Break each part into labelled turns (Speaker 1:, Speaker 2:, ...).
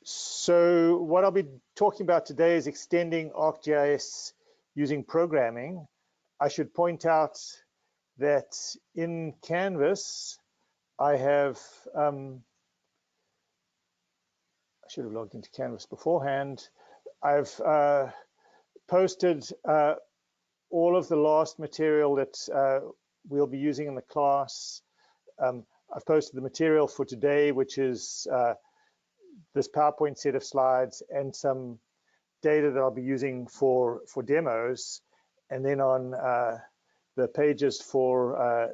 Speaker 1: So what I'll be talking about today is extending ArcGIS using programming. I should point out that in Canvas, I have, I should have logged into Canvas beforehand. I've posted all of the last material that we'll be using in the class. I've posted the material for today, which is this PowerPoint set of slides and some data that I'll be using for demos. And then on the pages for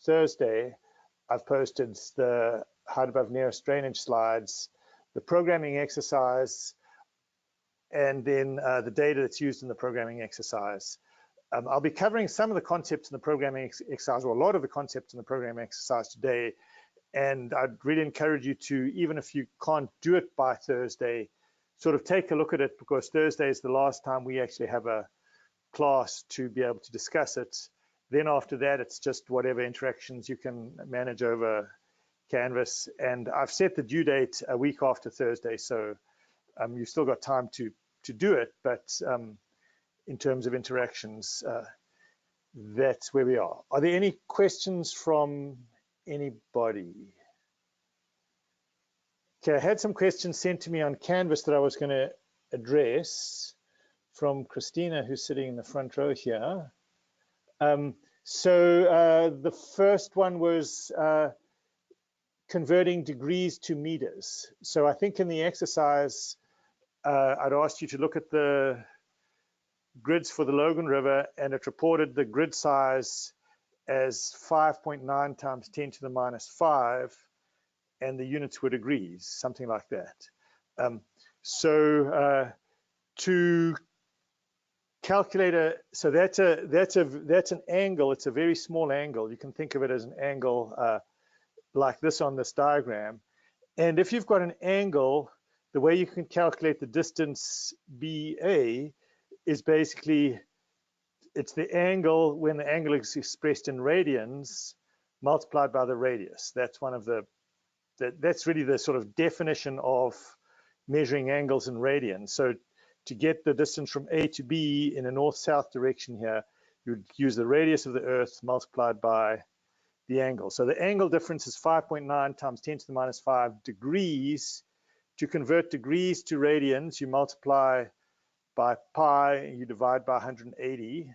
Speaker 1: Thursday, I've posted the height above nearest drainage slides, the programming exercise, and then the data that's used in the programming exercise. I'll be covering some of the concepts in the programming exercise, or a lot of the concepts in the programming exercise today. And I'd really encourage you to, even if you can't do it by Thursday, sort of take a look at it, because Thursday is the last time we actually have a class to be able to discuss it. Then after that, it's just whatever interactions you can manage over Canvas. And I've set the due date a week after Thursday, so you've still got time to do it. But in terms of interactions, that's where we are. Are there any questions from anybody? Okay, I had some questions sent to me on Canvas that I was going to address from Christina, who's sitting in the front row here. So the first one was converting degrees to meters. So I think in the exercise, I'd asked you to look at the grids for the Logan River, and it reported the grid size as 5.9 times 10 to the minus 5, and the units were degrees, something like that. To calculate so that's an angle. It's a very small angle. You can think of it as an angle like this on this diagram. And if you've got an angle, the way you can calculate the distance BA is basically, it's the angle when the angle is expressed in radians multiplied by the radius. That's one of the, that's really the sort of definition of measuring angles in radians. So to get the distance from A to B in a north-south direction here, you'd use the radius of the Earth multiplied by the angle. So the angle difference is 5.9 times 10 to the minus 5 degrees. To convert degrees to radians, you multiply by pi, and you divide by 180.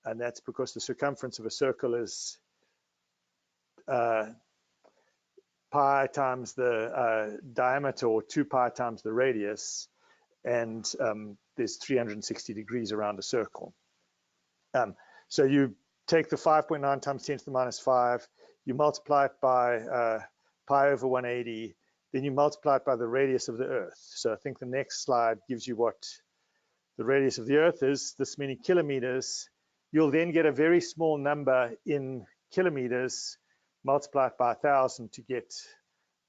Speaker 1: And that's because the circumference of a circle is pi times the diameter, or 2 pi times the radius, and there's 360 degrees around a circle. So you take the 5.9 times 10 to the minus 5, you multiply it by pi over 180, then you multiply it by the radius of the Earth. So I think the next slide gives you what the radius of the Earth is, this many kilometers. You'll then get a very small number in kilometers, multiply it by 1,000 to get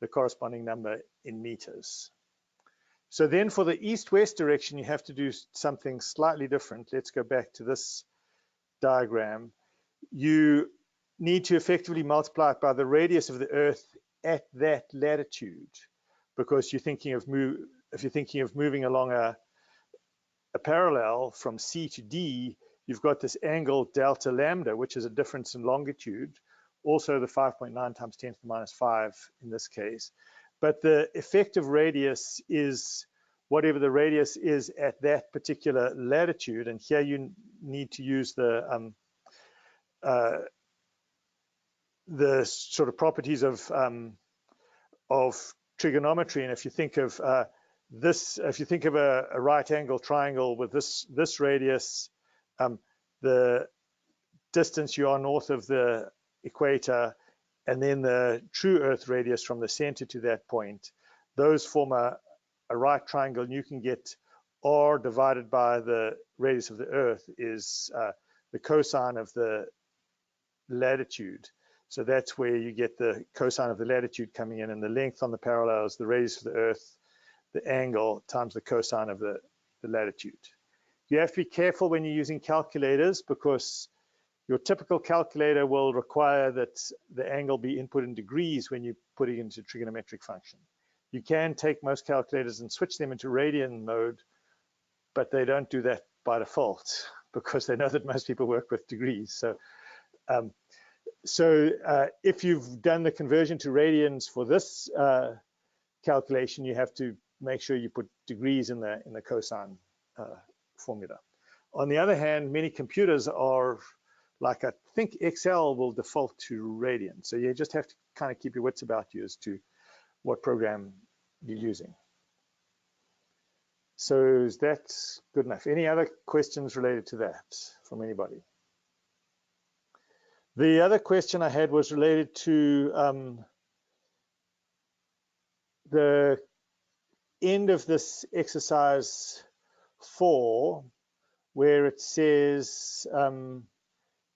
Speaker 1: the corresponding number in meters. So then for the east-west direction, you have to do something slightly different. Let's go back to this diagram. You need to effectively multiply it by the radius of the Earth at that latitude, because you're thinking of if you're thinking of moving along a parallel from C to D, you've got this angle delta lambda, which is a difference in longitude, also the 5.9 times 10 to the minus 5 in this case. But the effective radius is whatever the radius is at that particular latitude, and here you need to use the sort of properties of trigonometry. And if you think of if you think of a right angle triangle with this radius, the distance you are north of the equator, and then the true Earth radius from the center to that point, those form a right triangle, and you can get R divided by the radius of the Earth is the cosine of the latitude. So that's where you get the cosine of the latitude coming in, and the length on the parallel is the radius of the Earth, the angle times the cosine of the latitude. You have to be careful when you're using calculators, because your typical calculator will require that the angle be input in degrees when you put it into a trigonometric function. You can take most calculators and switch them into radian mode, but they don't do that by default because they know that most people work with degrees. So if you've done the conversion to radians for this calculation, you have to make sure you put degrees in the cosine formula. On the other hand, many computers are like, I think Excel will default to radian. So you just have to kind of keep your wits about you as to what program you're using. So is that good enough? Any other questions related to that from anybody? The other question I had was related to the end of this exercise 4, where it says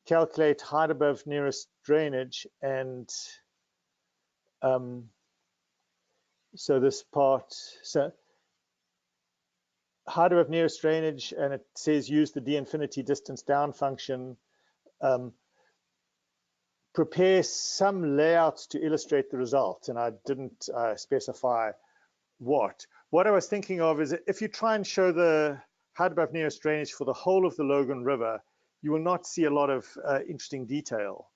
Speaker 1: calculate height above nearest drainage, and so this part, so height above nearest drainage, and it says use the d-infinity distance down function. Prepare some layouts to illustrate the result, and I didn't specify what. What I was thinking of is if you try and show the height above nearest drainage for the whole of the Logan River, you will not see a lot of interesting detail.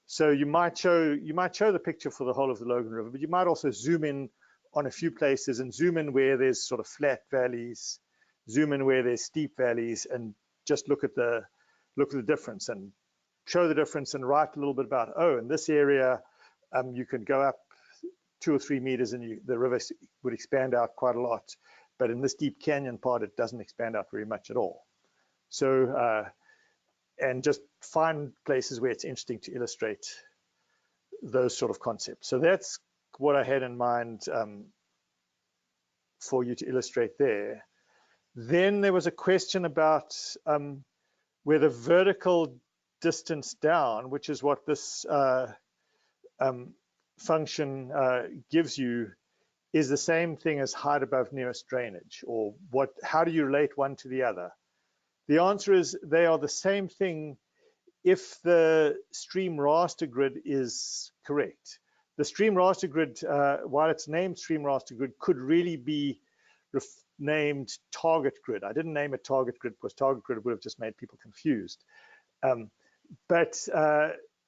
Speaker 1: So you might show the picture for the whole of the Logan River, but you might also zoom in on a few places and zoom in where there's sort of flat valleys, zoom in where there's steep valleys, and just look at the difference and show the difference and write a little bit about, oh, in this area, you can go up 2 or 3 meters and the river would expand out quite a lot. But in this deep canyon part, it doesn't expand out very much at all. So, and just find places where it's interesting to illustrate those sort of concepts. So that's what I had in mind for you to illustrate there. Then there was a question about where the vertical distance down, which is what this function gives you, is the same thing as height above nearest drainage, or how do you relate one to the other? The answer is they are the same thing if the stream raster grid is correct. The stream raster grid, while it's named stream raster grid, could really be named target grid. I didn't name it target grid because target grid would have just made people confused. But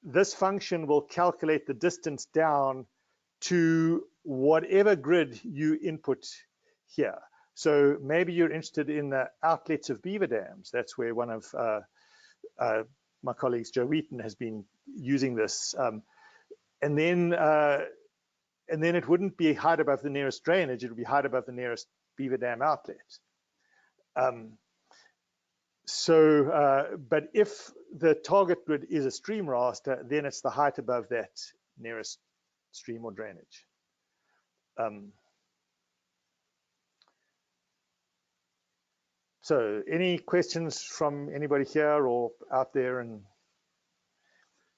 Speaker 1: this function will calculate the distance down to whatever grid you input here. So maybe you're interested in the outlets of beaver dams. That's where one of my colleagues, Joe Wheaton, has been using this. And then it wouldn't be height above the nearest drainage, it would be height above the nearest beaver dam outlet. But if the target grid is a stream raster, then it's the height above that nearest stream or drainage. So any questions from anybody here or out there in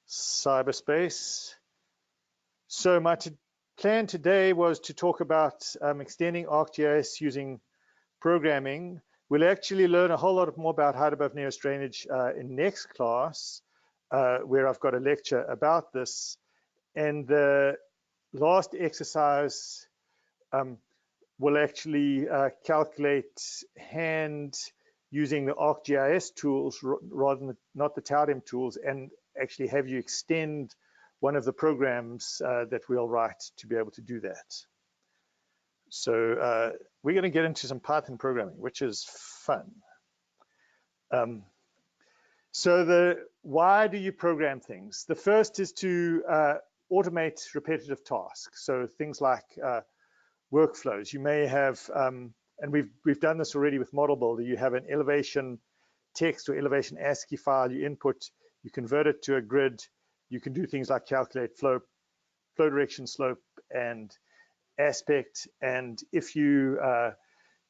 Speaker 1: cyberspace? So my plan today was to talk about extending ArcGIS using programming. We'll actually learn a whole lot more about height above nearest drainage in next class, where I've got a lecture about this. And the last exercise will actually calculate hand using the ArcGIS tools rather than not the TAUDEM tools, and actually have you extend one of the programs that we'll write to be able to do that. So we're going to get into some Python programming, which is fun. So why do you program things? The first is to automate repetitive tasks. So things like workflows. You may have, and we've done this already with Model Builder. You have an elevation text or elevation ASCII file you input, you convert it to a grid. You can do things like calculate flow direction, slope, and aspect. And if you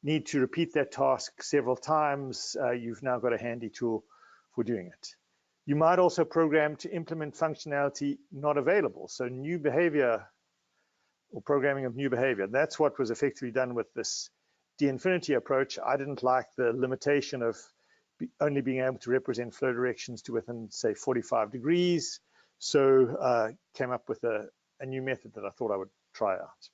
Speaker 1: need to repeat that task several times, you've now got a handy tool for doing it. You might also program to implement functionality not available. So new behavior or programming of new behavior. That's what was effectively done with this d-infinity approach. I didn't like the limitation of only being able to represent flow directions to within, say, 45 degrees. So came up with a new method that I thought I would try out.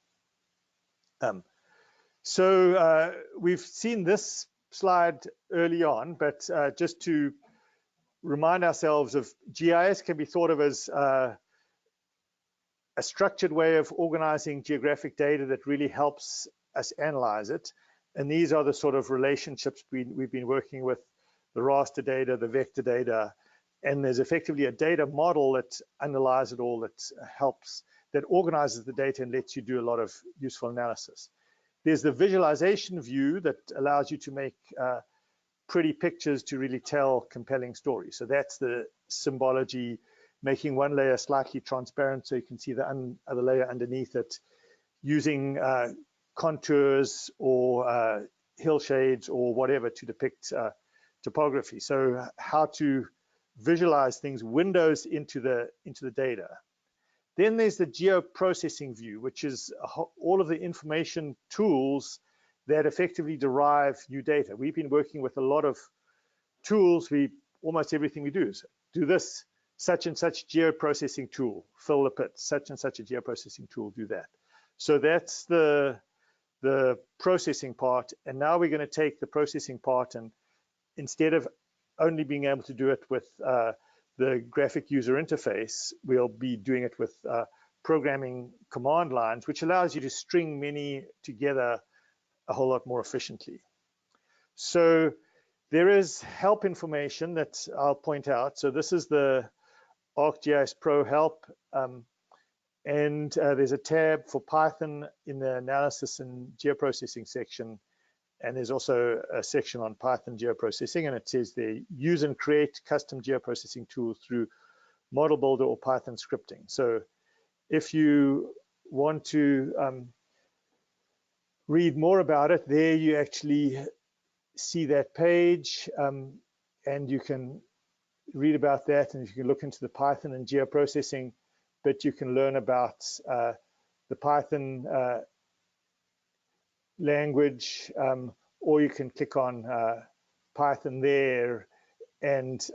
Speaker 1: So we've seen this slide early on, but just to remind ourselves of GIS can be thought of as a structured way of organizing geographic data that really helps us analyze it. And these are the sort of relationships we've been working with: the raster data, the vector data, and there's effectively a data model that underlies it all, that helps, that organizes the data and lets you do a lot of useful analysis. There's the visualization view that allows you to make pretty pictures to really tell compelling stories. So that's the symbology, making one layer slightly transparent so you can see the other layer underneath it, using contours or hillshades or whatever to depict topography. So how to visualize things, windows into the data. Then there's the geoprocessing view, which is all of the information tools that effectively derive new data. We've been working with a lot of tools. Almost everything we do is do this, such and such geoprocessing tool, fill the pit, such and such a geoprocessing tool, do that. So that's the processing part. And now we're going to take the processing part, and instead of only being able to do it with the graphic user interface, we'll be doing it with programming command lines, which allows you to string many together a whole lot more efficiently. So there is help information that I'll point out. So this is the ArcGIS Pro help, and there's a tab for Python in the analysis and geoprocessing section. And there's also a section on Python geoprocessing, and it says there, use and create custom geoprocessing tools through Model Builder or Python scripting. So if you want to read more about it, there you actually see that page, and you can read about that, and you can look into the Python and geoprocessing, but you can learn about the Python language, or you can click on Python there, and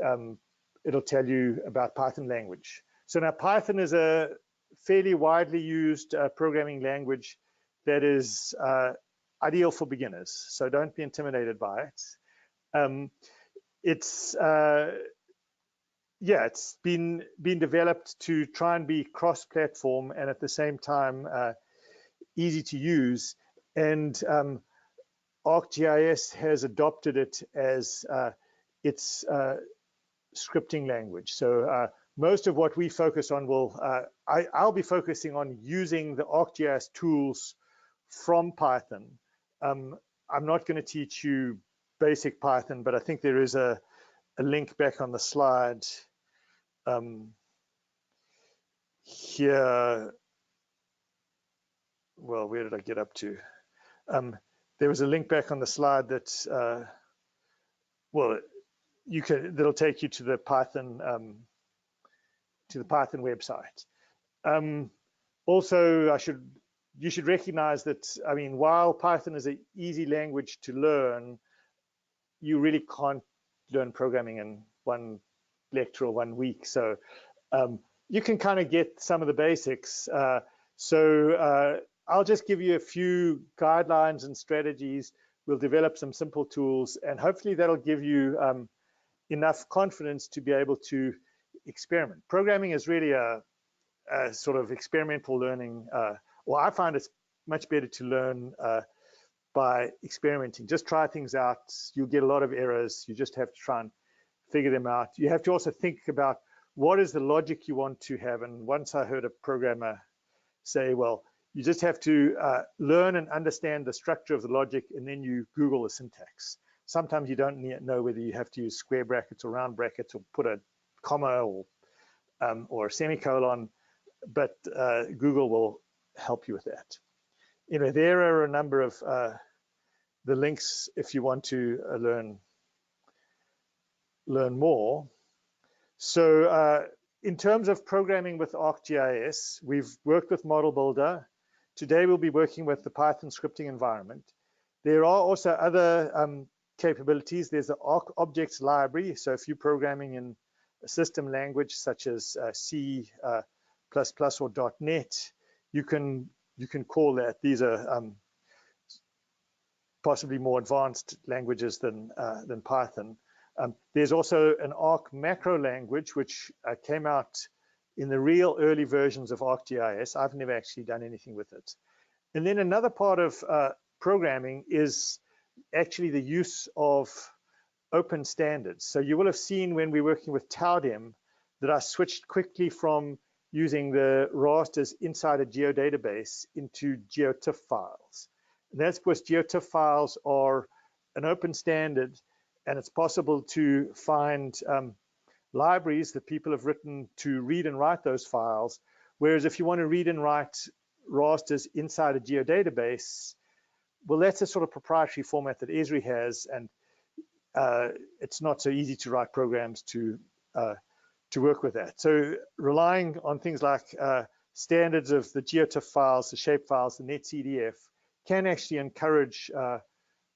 Speaker 1: it'll tell you about Python language. So now Python is a fairly widely used programming language that is ideal for beginners, so don't be intimidated by it. It's been developed to try and be cross-platform and at the same time easy to use. And ArcGIS has adopted it as its scripting language. So most of what we focus on I'll be focusing on using the ArcGIS tools from Python. I'm not going to teach you basic Python, but I think there is a link back on the slide here. Well, where did I get up to? There was a link back on the slide that, that'll take you to the Python website. Also, you should recognize that, I mean, while Python is an easy language to learn, you really can't learn programming in one lecture or 1 week. So you can kind of get some of the basics. I'll just give you a few guidelines and strategies. We'll develop some simple tools, and hopefully that'll give you enough confidence to be able to experiment. Programming is really a sort of experimental learning. Well, I find it's much better to learn by experimenting. Just try things out. You'll get a lot of errors. You just have to try and figure them out. You have to also think about what is the logic you want to have. And once I heard a programmer say, well, you just have to learn and understand the structure of the logic, and then you Google the syntax. Sometimes you don't know whether you have to use square brackets or round brackets or put a comma or a semicolon, but Google will help you with that. You know, there are a number of the links if you want to learn more. So in terms of programming with ArcGIS, we've worked with Model Builder. Today we'll be working with the Python scripting environment. There are also other capabilities. There's the ArcObjects library. So if you're programming in a system language such as C++ or .NET, you can call that. These are possibly more advanced languages than Python. There's also an Arc macro language, which came out in the real early versions of ArcGIS. I've never actually done anything with it. And then another part of programming is actually the use of open standards. So you will have seen when we're working with TAUDEM that I switched quickly from using the rasters inside a geodatabase into GeoTIFF files. And that's because GeoTIFF files are an open standard, and it's possible to find libraries that people have written to read and write those files. Whereas if you want to read and write rasters inside a geodatabase, well, that's a sort of proprietary format that Esri has, and it's not so easy to write programs to work with that. So relying on things like standards of the GeoTIFF files, the shape files, the netCDF can actually encourage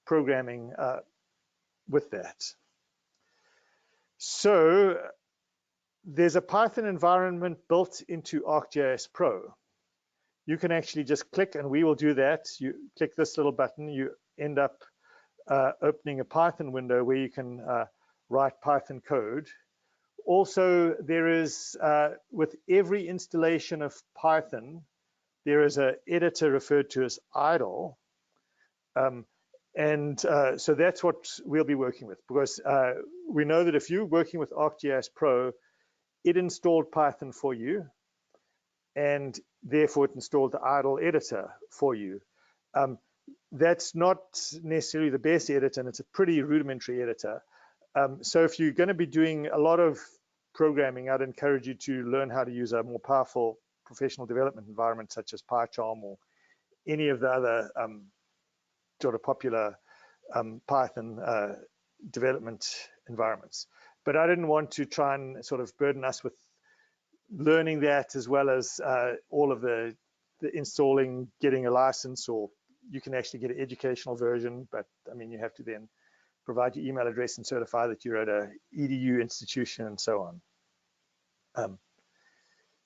Speaker 1: programming with that. So there's a Python environment built into ArcGIS Pro. You can actually just click, and we will do that. You click this little button, you end up opening a Python window where you can write Python code. Also, there is, with every installation of Python, there is an editor referred to as idle. So that's what we'll be working with, because we know that if you're working with ArcGIS Pro, it installed Python for you, and therefore it installed the idle editor for you. That's not necessarily the best editor, and it's a pretty rudimentary editor. So if you're going to be doing a lot of programming, I'd encourage you to learn how to use a more powerful professional development environment such as PyCharm or any of the other sort of popular Python development environments. But I didn't want to try and sort of burden us with learning that, as well as all of the installing, getting a license, or you can actually get an educational version, but I mean, you have to then provide your email address and certify that you're at a EDU institution and so on.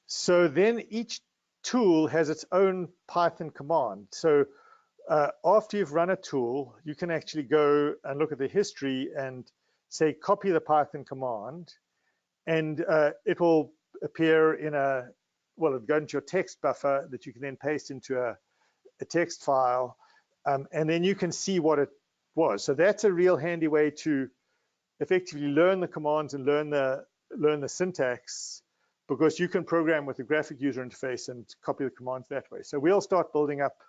Speaker 1: So then each tool has its own Python command. So after you've run a tool, you can actually go and look at the history and say, copy the Python command, and it will appear in it'll go into your text buffer that you can then paste into a text file, and then you can see what it was. So that's a real handy way to effectively learn the commands and learn the syntax, because you can program with a graphic user interface and copy the commands that way. So we'll start building up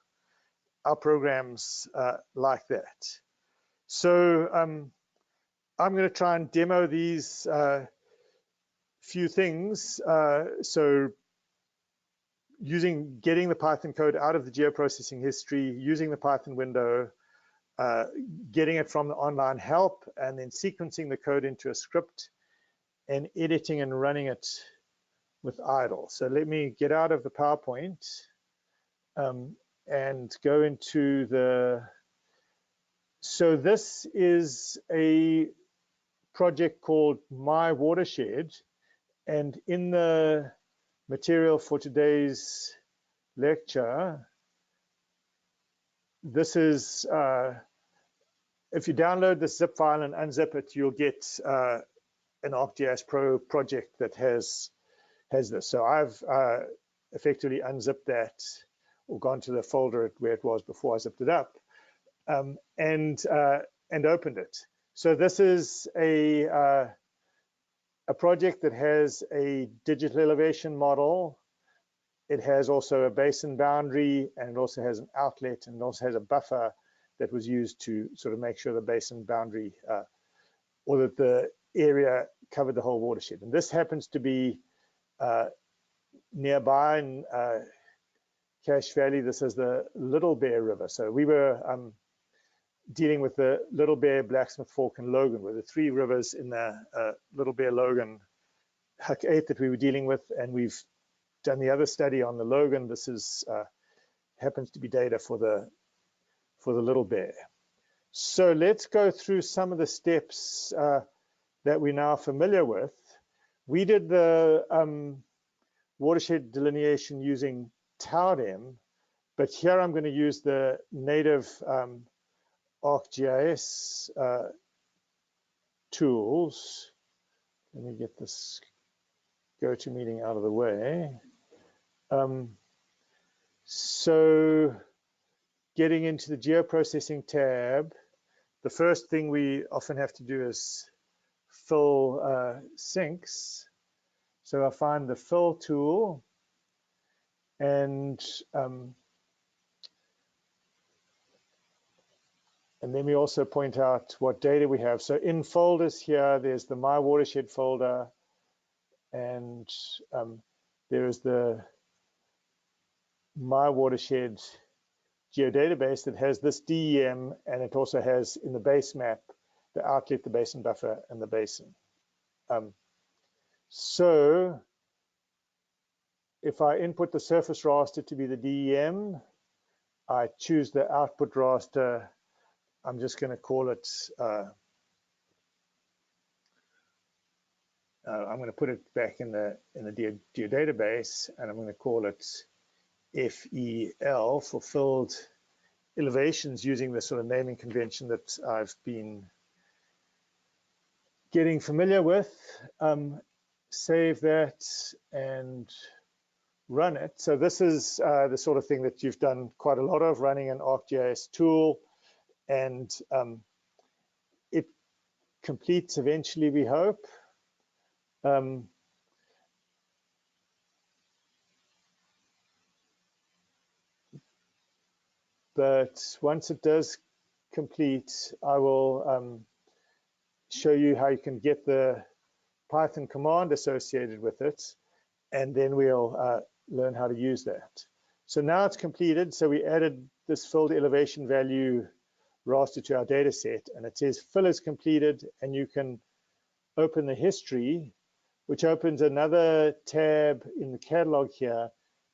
Speaker 1: our programs like that. So I'm going to try and demo these few things. So getting the Python code out of the geoprocessing history, using the Python window, getting it from the online help, and then sequencing the code into a script and editing and running it with idle. So let me get out of the PowerPoint and go into so this is a project called My Watershed, and in the material for today's lecture, this is, if you download the zip file and unzip it, you'll get an ArcGIS Pro project that has this. So I've effectively unzipped that, or gone to the folder where it was before I zipped it up, and opened it. So this is a project that has a digital elevation model. It has also a basin boundary, and it also has an outlet, and it also has a buffer that was used to sort of make sure the basin boundary, or that the area covered the whole watershed. And this happens to be nearby in Cache Valley. This is the Little Bear River. So we were dealing with the Little Bear, Blacksmith Fork, and Logan, were the three rivers in the Little Bear, Logan, Huck 8 that we were dealing with, and we've done the other study on the Logan. This is happens to be data for the Little Bear. So let's go through some of the steps that we're now familiar with. We did the watershed delineation using TAUDEM, but here I'm going to use the native ArcGIS tools. Let me get this GoToMeeting out of the way. So getting into the geoprocessing tab, the first thing we often have to do is fill sinks. So I find the fill tool, and then we also point out what data we have. So in folders here, there's the My Watershed folder, and there is the My Watershed geodatabase that has this DEM, and it also has in the base map the outlet, the basin buffer, and the basin. So if I input the surface raster to be the DEM, I choose the output raster. I'm just going to call it, I'm going to put it back in the geodatabase, and I'm going to call it FEL, fulfilled elevations, using the sort of naming convention that I've been getting familiar with. Save that and run it. So this is the sort of thing that you've done quite a lot of, running an ArcGIS tool, and it completes eventually, we hope. But once it does complete, I will show you how you can get the Python command associated with it, and then we'll learn how to use that. So now it's completed. So we added this filled elevation value raster to our data set, and it says fill is completed, and you can open the history, which opens another tab in the catalog here.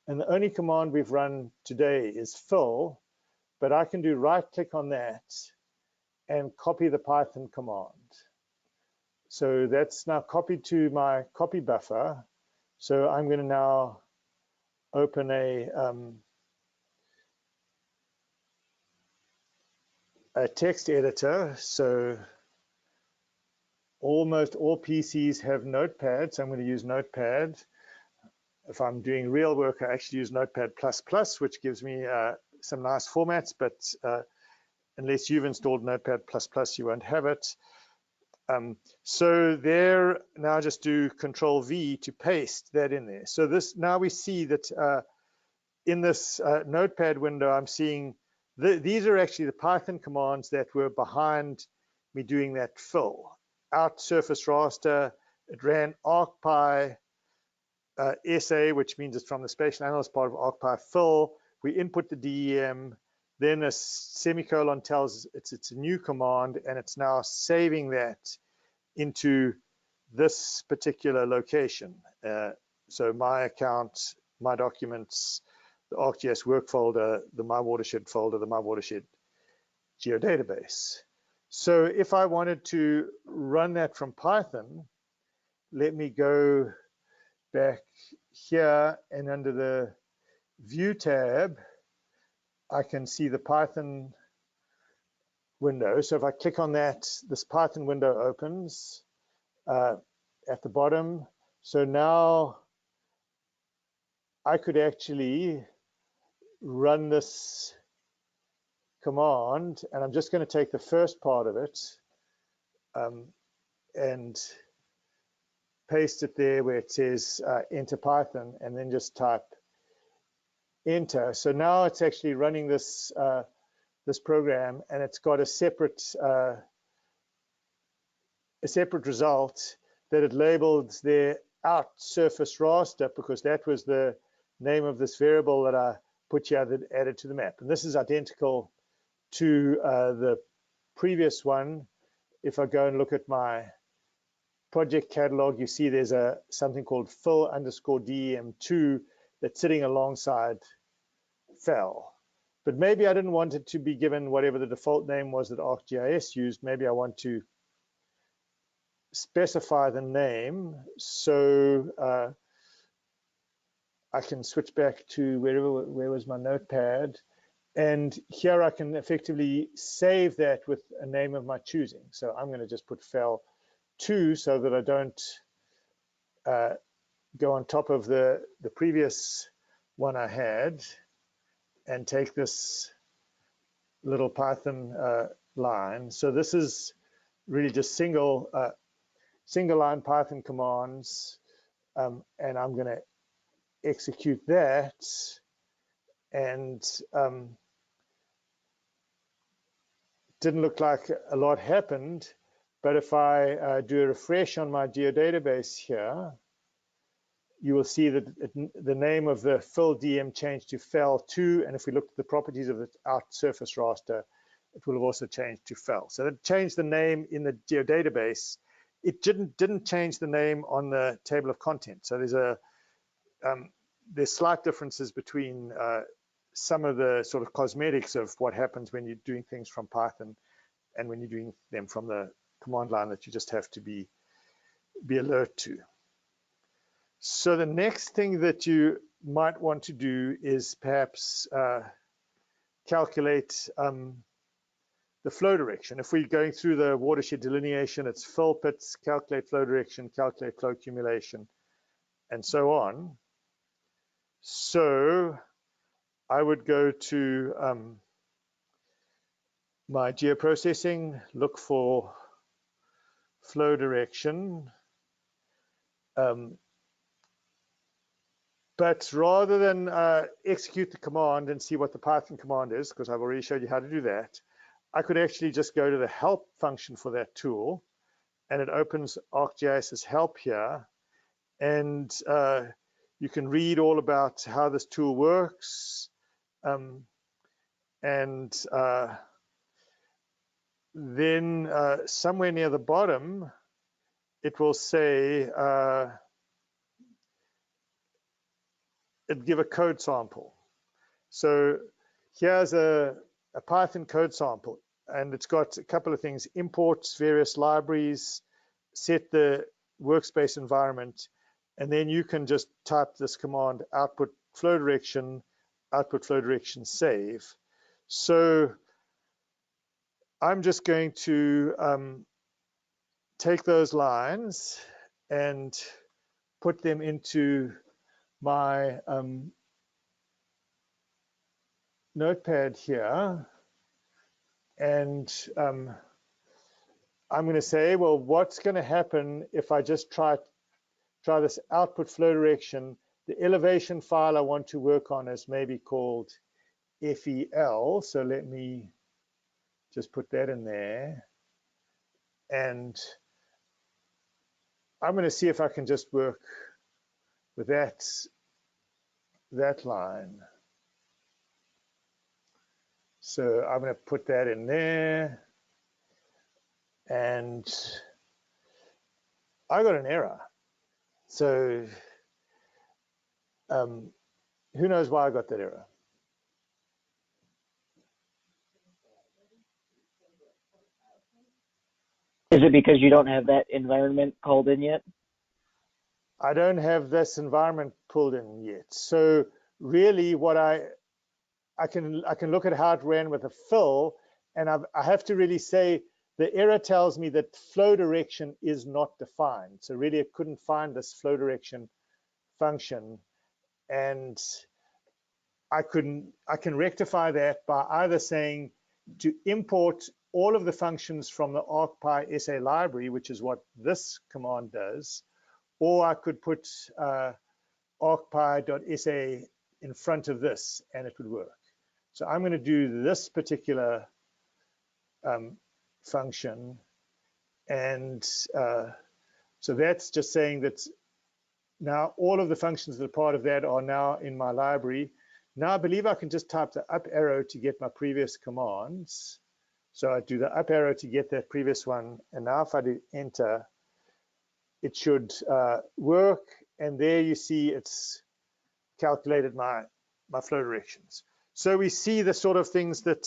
Speaker 1: And the only command we've run today is fill, but I can do right click on that and copy the Python command. So that's now copied to my copy buffer. So I'm going to now open a text editor. So almost all PCs have Notepad, so I'm going to use Notepad. If I'm doing real work, I actually use Notepad++, which gives me some nice formats, but unless you've installed Notepad++, you won't have it. So there, now just do Control V to paste that in there. So this, now we see that in this Notepad window, I'm seeing these are actually the Python commands that were behind me doing that fill. Out surface raster, it ran ArcPy SA, which means it's from the spatial analyst part of ArcPy fill. We input the DEM, then a semicolon tells it's a new command, and it's now saving that into this particular location. So my account, my documents, the ArcGIS work folder, the My Watershed folder, the My Watershed geodatabase. So if I wanted to run that from Python, let me go back here, and under the View tab, I can see the Python window. So if I click on that, this Python window opens at the bottom. So now I could actually run this command, and I'm just going to take the first part of it and paste it there where it says enter Python, and then just type enter. So now it's actually running this this program, and it's got a separate result that it labeled there out surface raster, because that was the name of this variable that I put here that added to the map. And this is identical to the previous one. If I go and look at my project catalog, you see there's something called fill_DEM2 that's sitting alongside fell. But maybe I didn't want it to be given whatever the default name was that ArcGIS used. Maybe I want to specify the name. So I can switch back to where was my notepad, And here I can effectively save that with a name of my choosing. So I'm going to just put fell 2 so that I don't go on top of the previous one I had and take this little Python line. So this is really just single line Python commands, and I'm going to execute that, and didn't look like a lot happened, but if I do a refresh on my geodatabase here, you will see that the name of the fill DM changed to fell 2, and if we look at the properties of the out surface raster, it will have also changed to fell. So it changed the name in the geodatabase. It didn't change the name on the table of contents. So there's slight differences between some of the sort of cosmetics of what happens when you're doing things from Python and when you're doing them from the command line that you just have to be alert to. So the next thing that you might want to do is perhaps calculate the flow direction. If we're going through the watershed delineation, it's fill pits, calculate flow direction, calculate flow accumulation, and so on. So I would go to my geoprocessing, look for flow direction. But rather than execute the command and see what the Python command is, because I've already showed you how to do that, I could actually just go to the help function for that tool, and it opens ArcGIS's help here, and you can read all about how this tool works, and then somewhere near the bottom, it will say, it'd give a code sample. So here's a Python code sample, and it's got a couple of things: imports various libraries, set the workspace environment, and then you can just type this command: output flow direction, save. So I'm just going to take those lines and put them into my notepad here, and I'm going to say, well, what's going to happen if I just try this output flow direction? The elevation file I want to work on is maybe called FEL, so let me just put that in there, and I'm going to see if I can just work with that line. So I'm going to put that in there, and I got an error. So who knows why I got that error?
Speaker 2: Is it because you don't have that environment called in yet?
Speaker 1: I don't have this environment pulled in yet. So really what I can look at how it ran with a fill, and I have to really say the error tells me that flow direction is not defined. So really it couldn't find this flow direction function, and I can rectify that by either saying to import all of the functions from the ArcPy SA library, which is what this command does, or I could put arcpy.sa in front of this and it would work. So I'm going to do this particular function, and so that's just saying that now all of the functions that are part of that are now in my library. Now I believe I can just type the up arrow to get my previous commands. So I do the up arrow to get that previous one, and now if I do enter, it should work, and there you see it's calculated my flow directions. So we see the sort of things that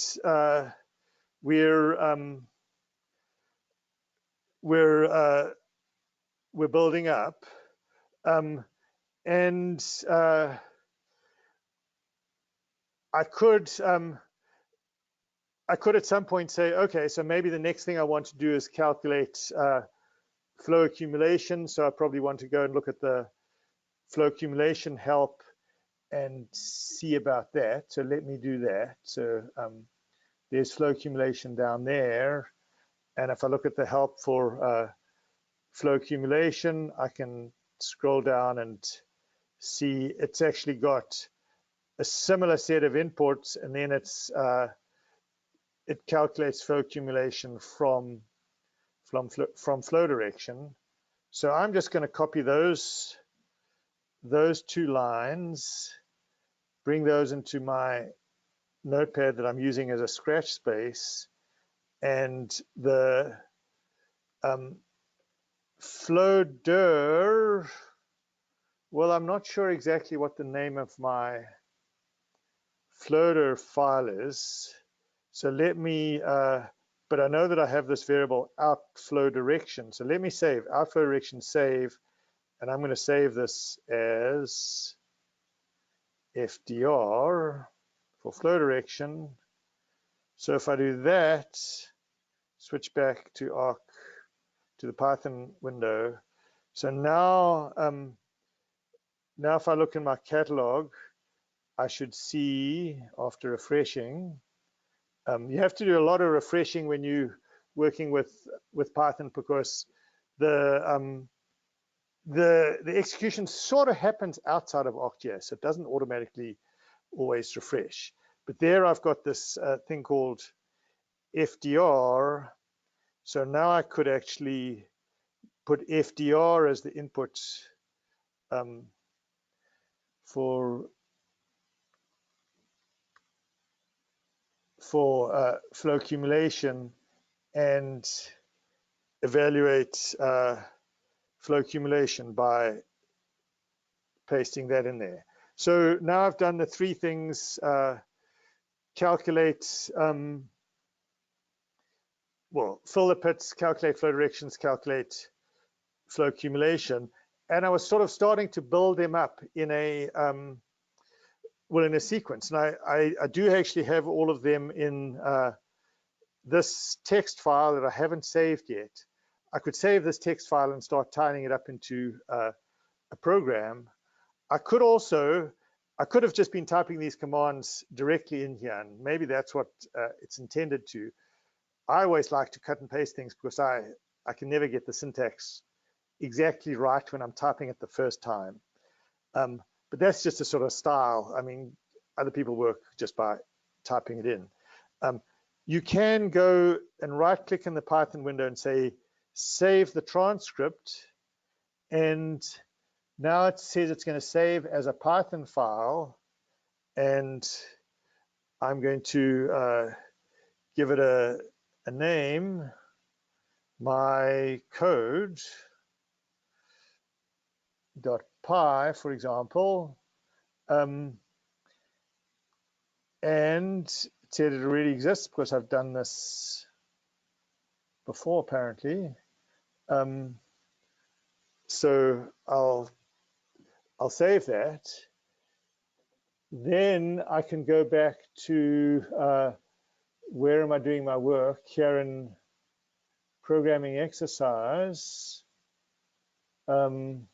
Speaker 1: we're building up, and I could I could at some point say, okay, so maybe the next thing I want to do is calculate flow accumulation. So I probably want to go and look at the flow accumulation help and see about that. So let me do that. So there's flow accumulation down there. And if I look at the help for flow accumulation, I can scroll down and see it's actually got a similar set of inputs, and then it calculates flow accumulation from flow direction. So I'm just going to copy those two lines, bring those into my notepad that I'm using as a scratch space, and the flow dir, well, I'm not sure exactly what the name of my floater file is. So let me, but I know that I have this variable outflow direction. So let me save outflow direction, save, and I'm going to save this as FDR for flow direction. So if I do that, switch back to Arc, to the Python window. So now, now if I look in my catalog, I should see after refreshing. You have to do a lot of refreshing when you're working with Python, because the execution sort of happens outside of ArcGIS. So it doesn't automatically always refresh. But there I've got this thing called FDR. So now I could actually put FDR as the input for flow accumulation and evaluate flow accumulation by pasting that in there. So now I've done the three things: calculate, well, fill the pits, calculate flow directions, calculate flow accumulation, and I was sort of starting to build them up in a well, in a sequence. And I do actually have all of them in this text file that I haven't saved yet. I could save this text file and start tying it up into a program. I could have just been typing these commands directly in here, and maybe that's what it's intended to. I always like to cut and paste things because I can never get the syntax exactly right when I'm typing it the first time. But that's just a sort of style. I mean, other people work just by typing it in. You can go and right-click in the Python window and say, save the transcript. And now it says it's going to save as a Python file. And I'm going to give it a name, my code.py, for example. And it said it already exists because I've done this before, apparently. So I'll save that. Then I can go back to where am I doing my work? Here in programming exercise. And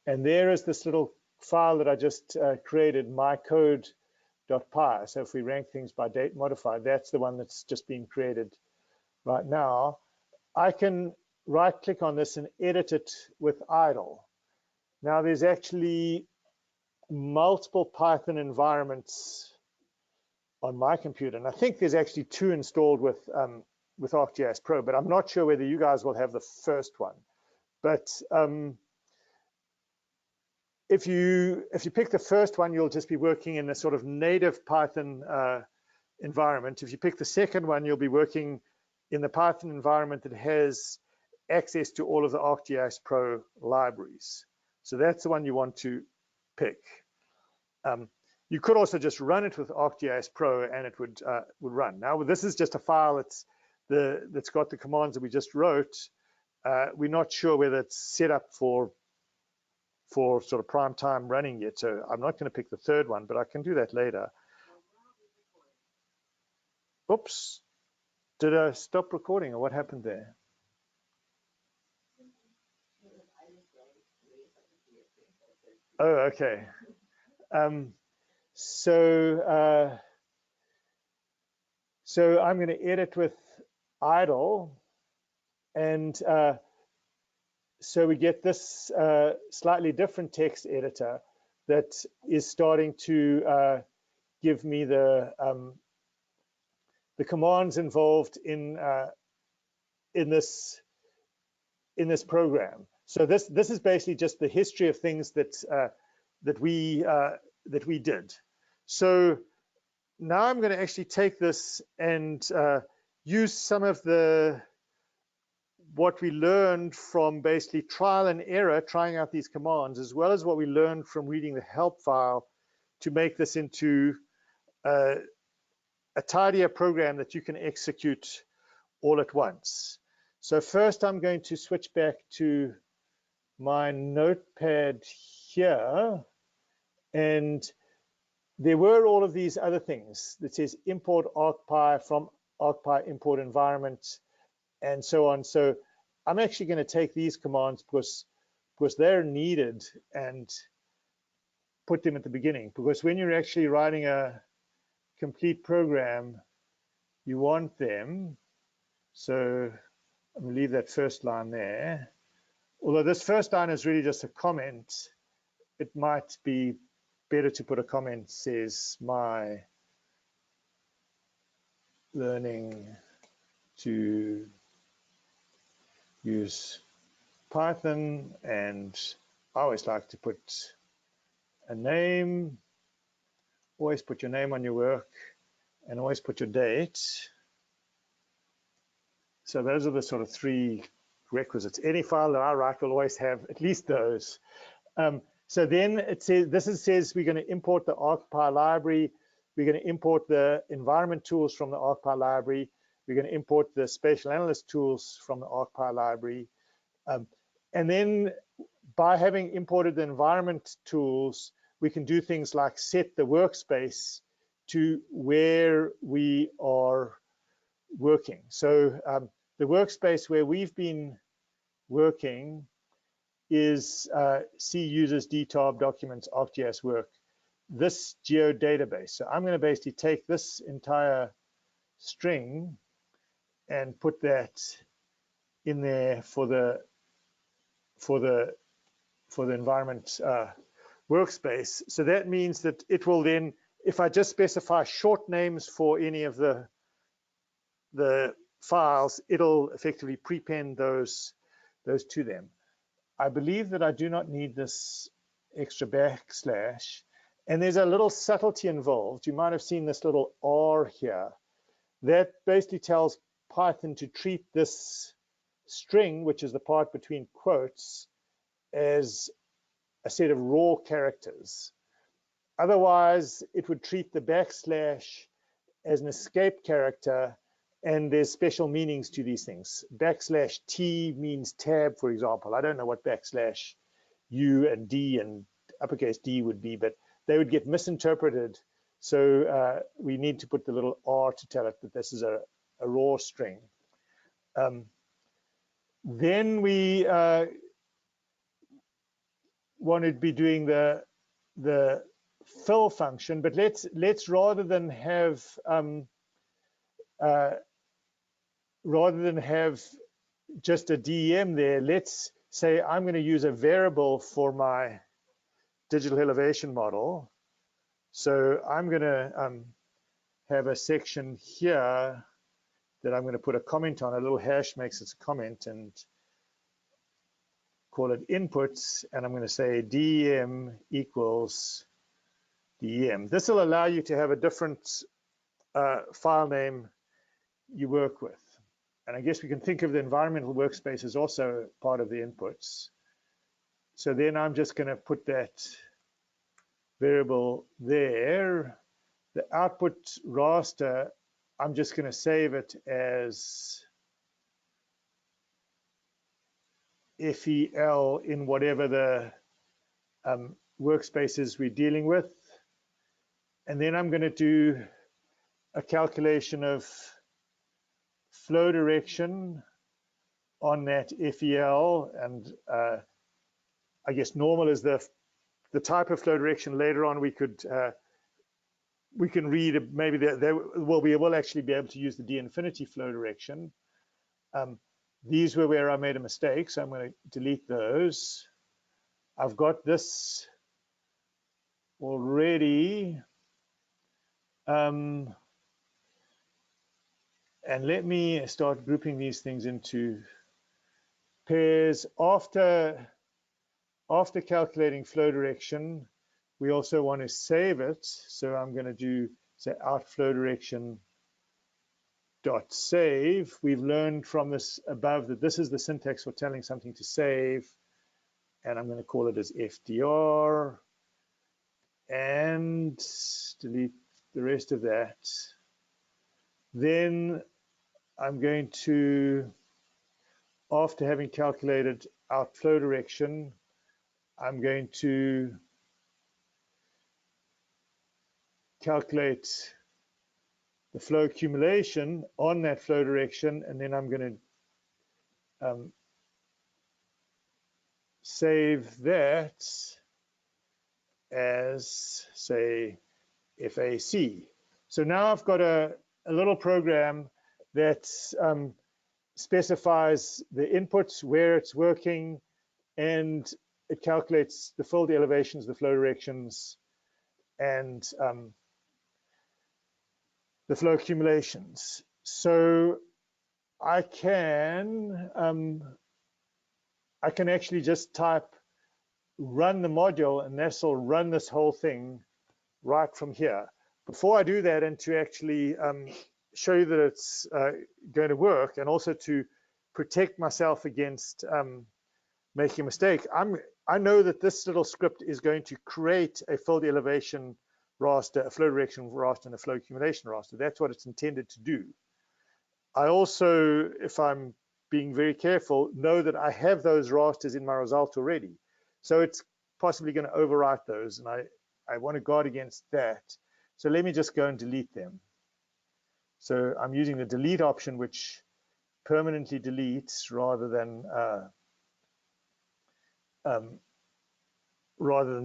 Speaker 1: there is this little file that I just created, my code.py. So if we rank things by date modified, that's the one that's just being created right now. I can right-click on this and edit it with idle. Now there's actually multiple Python environments on my computer, and I think there's actually two installed with ArcGIS Pro, but I'm not sure whether you guys will have the first one. But if you pick the first one, you'll just be working in a sort of native Python environment. If you pick the second one, you'll be working in the Python environment that has access to all of the ArcGIS Pro libraries. So that's the one you want to pick. You could also just run it with ArcGIS Pro and it would run. Now this is just a file that's got the commands that we just wrote. We're not sure whether it's set up for sort of prime time running yet, so I'm not going to pick the third one, but I can do that later. Oops, did I stop recording or what happened there? Oh, okay. So I'm going to edit with idle, and so we get this slightly different text editor that is starting to give me the commands involved in this program. So this is basically just the history of things that we did. So now I'm going to actually take this and use some of what we learned from basically trial and error, trying out these commands, as well as what we learned from reading the help file, to make this into a tidier program that you can execute all at once. So first I'm going to switch back to my notepad here, and there were all of these other things that says import ArcPy from ArcPy import environment and so on. So I'm actually going to take these commands because they're needed and put them at the beginning, because when you're actually writing a complete program, you want them. So I'm going to leave that first line there. Although this first line is really just a comment, it might be better to put a comment that says my learning to use Python, and I always like to put a name, always put your name on your work, and always put your date. So those are the sort of three requisites. Any file that I write will always have at least those. So then it says we're going to import the ArcPy library. We're going to import the environment tools from the ArcPy library. We're going to import the spatial analyst tools from the ArcPy library. And then by having imported the environment tools, we can do things like set the workspace to where we are working. So the workspace where we've been working is C users dtab documents ArcGIS work, this geodatabase. So I'm going to basically take this entire string and put that in there for the environment workspace. So that means that it will then, if I just specify short names for any of the files, it'll effectively prepend those to them. I believe that I do not need this extra backslash, and there's a little subtlety involved. You might have seen this little R here. That basically tells Python to treat this string, which is the part between quotes, as a set of raw characters. Otherwise, it would treat the backslash as an escape character, and there's special meanings to these things. Backslash T means tab, for example. I don't know what backslash U and D and uppercase D would be, but they would get misinterpreted. So we need to put the little R to tell it that this is a raw string. Then we want to be doing the fill function, but let's rather than have just a DEM there, let's say I'm going to use a variable for my digital elevation model. So I'm going to have a section here that I'm going to put a comment on. A little hash makes it a comment, and call it inputs, and I'm going to say DEM equals DEM. This will allow you to have a different file name you work with. And I guess we can think of the environmental workspace as also part of the inputs. So then I'm just going to put that variable there. The output raster, I'm just going to save it as FEL in whatever the workspaces we're dealing with. And then I'm going to do a calculation of flow direction on that FEL, and I guess normal is the type of flow direction. Later on, we can read maybe we will actually be able to use the D infinity flow direction. These were where I made a mistake, so I'm going to delete those. I've got this already. And let me start grouping these things into pairs. After calculating flow direction, we also want to save it. So I'm going to do, say, out flow direction dot save. We've learned from this above that this is the syntax for telling something to save. And I'm going to call it as FDR and delete the rest of that. Then I'm going to, after having calculated out flow direction, I'm going to calculate the flow accumulation on that flow direction, and then I'm going to save that as, say, FAC. So now I've got a little program that specifies the inputs, where it's working, and it calculates the field elevations, the flow directions, and the flow accumulations. So I can actually just type run the module, and this will run this whole thing right from here. Before I do that, and to actually show you that it's going to work, and also to protect myself against making a mistake, I know that this little script is going to create a field elevation raster, a flow direction raster, and a flow accumulation raster. That's what it's intended to do. I also, if I'm being very careful, know that I have those rasters in my result already. So it's possibly going to overwrite those, and I want to guard against that. So let me just go and delete them. So I'm using the delete option, which permanently deletes rather than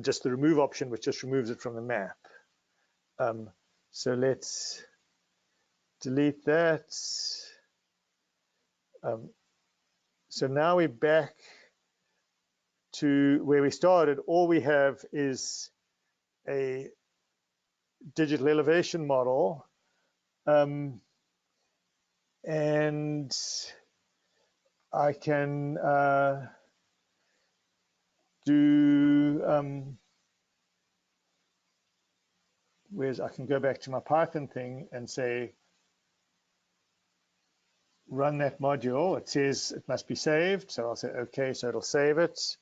Speaker 1: just the remove option, which just removes it from the map. So let's delete that. So now we're back to where we started. All we have is a digital elevation model, and I can do I can go back to my Python thing and say run that module. It says it must be saved, so I'll say okay, so it'll save it,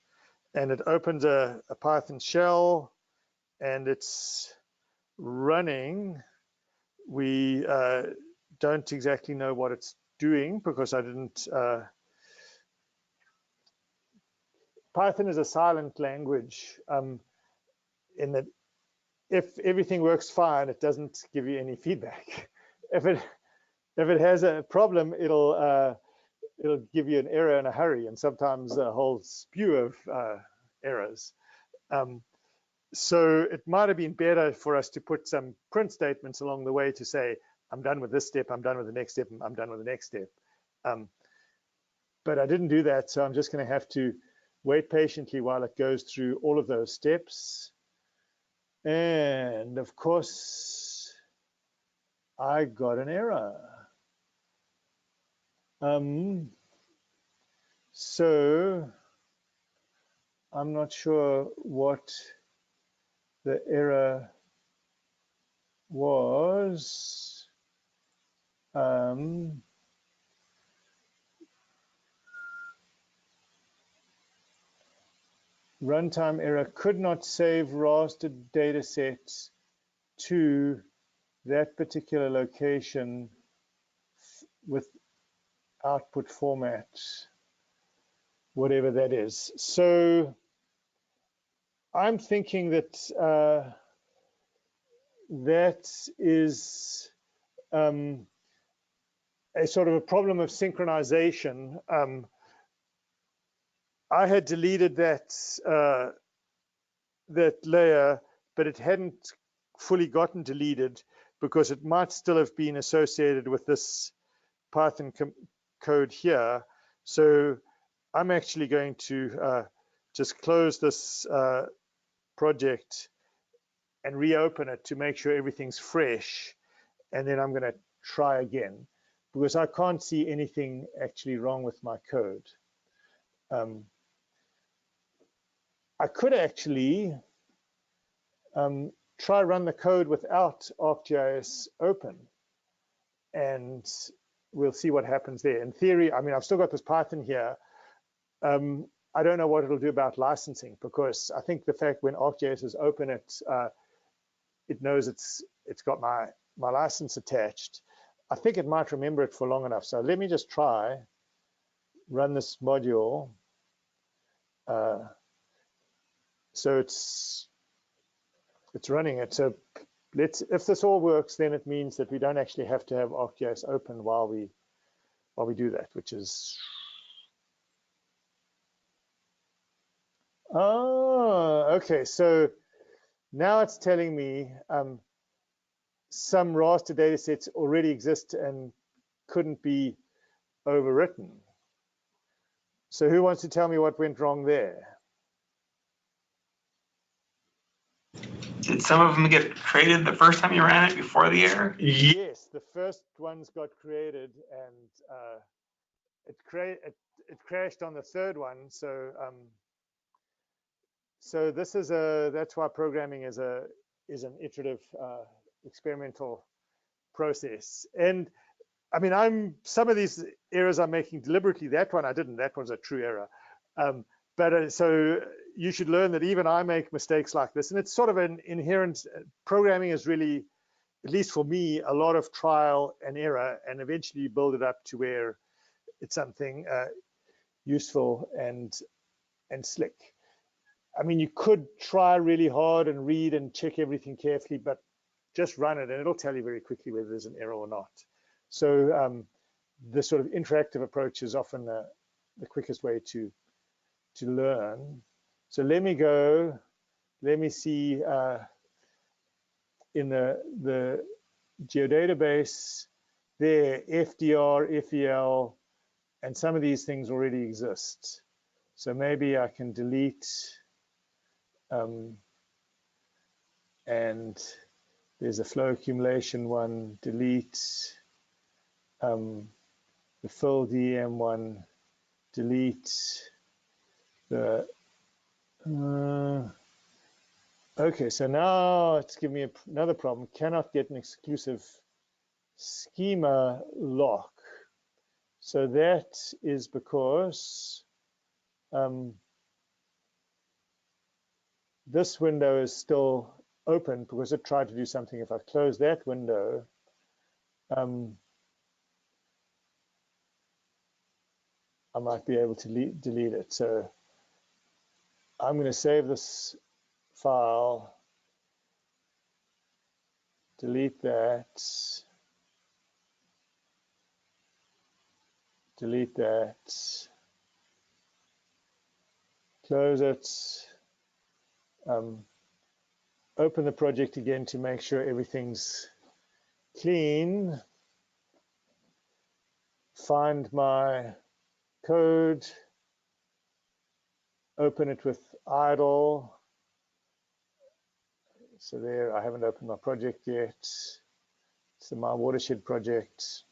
Speaker 1: and it opens a Python shell, and it's running. We don't exactly know what it's doing because I didn't. Python is a silent language in that if everything works fine, it doesn't give you any feedback. If it has a problem, it'll give you an error in a hurry, and sometimes a whole spew of errors. So it might have been better for us to put some print statements along the way to say, I'm done with this step, I'm done with the next step, I'm done with the next step. But I didn't do that, so I'm just going to have to wait patiently while it goes through all of those steps. And of course, I got an error. So I'm not sure what the error was. Runtime error, could not save raster data sets to that particular location with output format, whatever that is. So I'm thinking that that is a sort of a problem of synchronization. I had deleted that that layer, but it hadn't fully gotten deleted because it might still have been associated with this Python code here. So I'm actually going to just close this project and reopen it to make sure everything's fresh. And then I'm going to try again because I can't see anything actually wrong with my code. I could actually try run the code without ArcGIS open, and we'll see what happens there. In theory, I mean, I've still got this Python here. I don't know what it'll do about licensing, because I think the fact when ArcGIS is open, it knows it's got my license attached. I think it might remember it for long enough. So let me just try run this module. So it's running it. So if this all works, then it means that we don't actually have to have ArcGIS open while we do that, which is, oh, okay. So now it's telling me some raster data sets already exist and couldn't be overwritten. So who wants to tell me what went wrong there?
Speaker 3: Did some of them get created the first time you ran it before the error?
Speaker 1: Yes, the first ones got created, and it crashed on the third one. So so this is that's why programming is an iterative experimental process. And I mean, some of these errors I'm making deliberately. That one I didn't. That one's a true error. But so you should learn that even I make mistakes like this, and it's sort of an inherent. Programming is really, at least for me, a lot of trial and error, and eventually you build it up to where it's something useful and slick. I mean, you could try really hard and read and check everything carefully, but just run it and it'll tell you very quickly whether there's an error or not. So the sort of interactive approach is often the quickest way to learn. So let me go, let me see in the geodatabase there, FDR, FEL, and some of these things already exist. So maybe I can delete, and there's a flow accumulation one, delete, the fill DM one, delete, the, okay, so now it's giving me another problem, cannot get an exclusive schema lock. So that is because this window is still open because it tried to do something. If I close that window, I might be able to delete it. So I'm going to save this file, delete that, delete that, close it, open the project again to make sure everything's clean, find my code, open it with idle. So there, I haven't opened my project yet. So my Watershed project.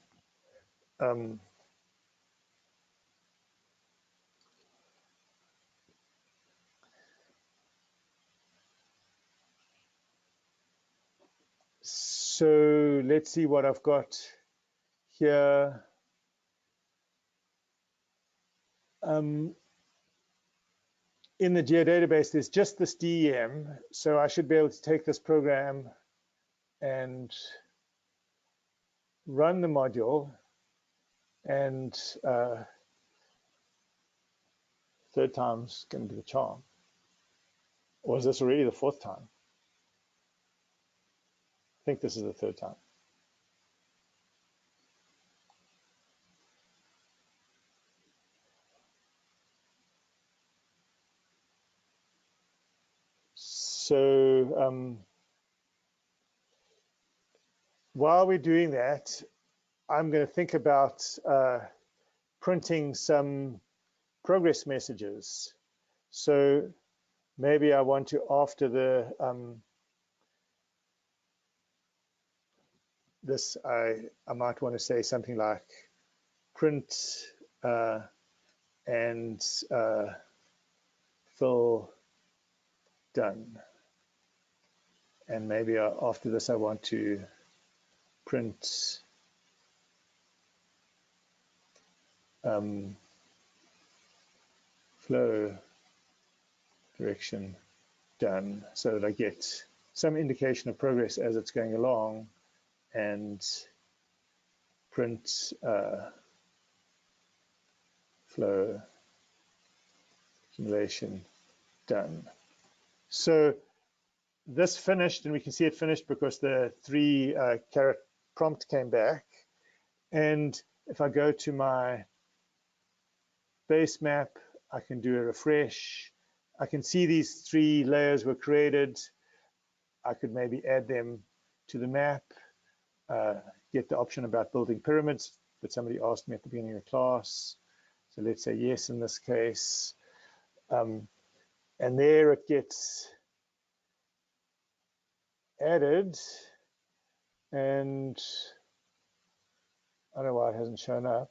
Speaker 1: So let's see what I've got here. In the geodatabase, there's just this DEM. So I should be able to take this program and run the module, and third time's going to be the charm. Or is this already the fourth time? I think this is the third time. So while we're doing that, I'm going to think about printing some progress messages. So maybe I want to, after the this, I might want to say something like print and fill done. And maybe after this, I want to print flow direction done, so that I get some indication of progress as it's going along, and print flow accumulation done. So this finished, and we can see it finished because the 3 caret prompt came back. And if I go to my base map, I can do a refresh. I can see these 3 layers were created. I could maybe add them to the map, get the option about building pyramids that somebody asked me at the beginning of the class. So let's say yes in this case. And there it gets added. And I don't know why it hasn't shown up.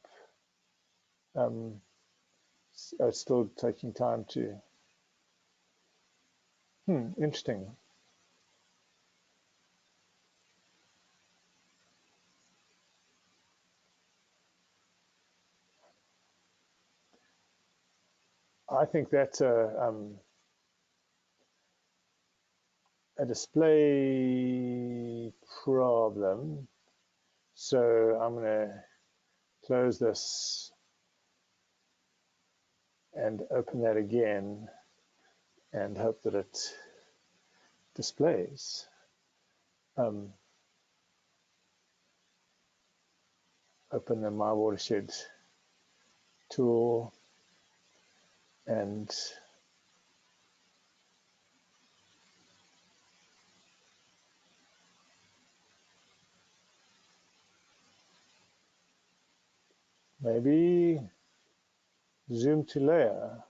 Speaker 1: It's still taking time to. Interesting. I think that's a display problem. So I'm going to close this and open that again and hope that it displays. Open the My Watershed tool and maybe zoom to layer.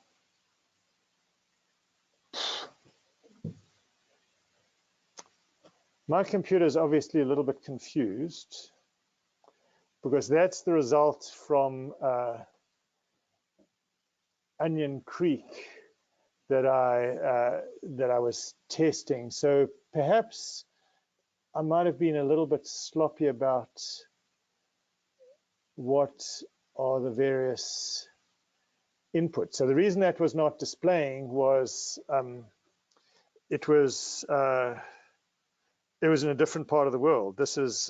Speaker 1: My computer is obviously a little bit confused because that's the result from Onion Creek that I was testing. So perhaps I might have been a little bit sloppy about what are the various inputs. So the reason that was not displaying was it was in a different part of the world. This is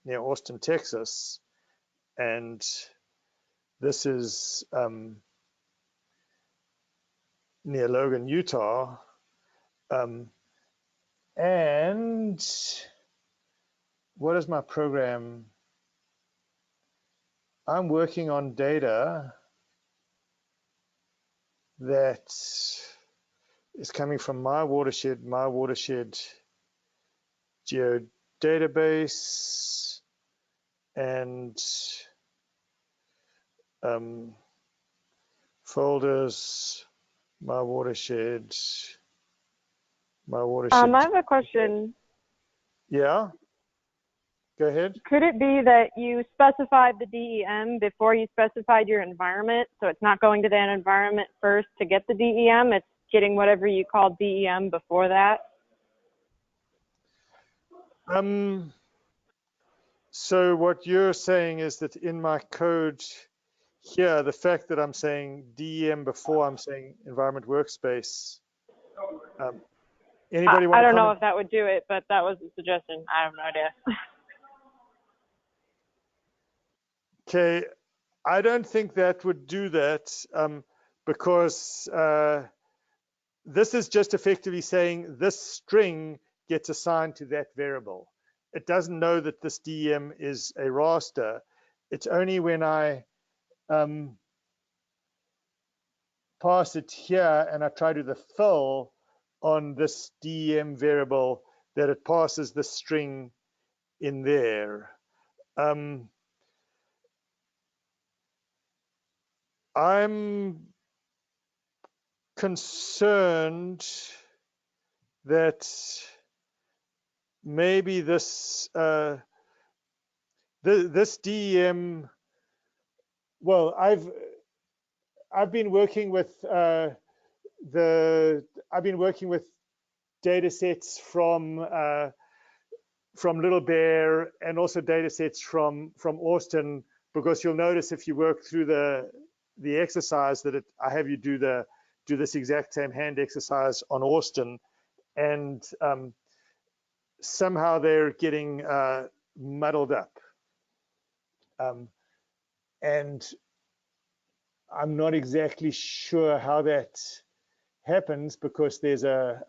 Speaker 1: near Austin, Texas, and this is near Logan, Utah. And what is my program? I'm working on data that is coming from my watershed geodatabase, and folders, my watershed.
Speaker 4: I have a question.
Speaker 1: Yeah, go ahead.
Speaker 4: Could it be that you specified the DEM before you specified your environment? So it's not going to that environment first to get the DEM, it's getting whatever you call DEM before that?
Speaker 1: So what you're saying is that in my code here, the fact that I'm saying DEM before I'm saying environment workspace, anybody want to
Speaker 4: I don't
Speaker 1: comment?
Speaker 4: know if that would do it, but that was a suggestion. I have no idea.
Speaker 1: Okay, I don't think that would do that because this is just effectively saying this string gets assigned to that variable. It doesn't know that this DEM is a raster. It's only when I pass it here and I try to do the fill on this DEM variable that it passes the string in there. I'm concerned that maybe this this DEM. Well, I've been working with data sets from Little Bear and also data sets from Austin, because you'll notice if you work through the exercise that I have you do this exact same hand exercise on Austin, and somehow they're getting muddled up, and I'm not exactly sure how that happens, because there's a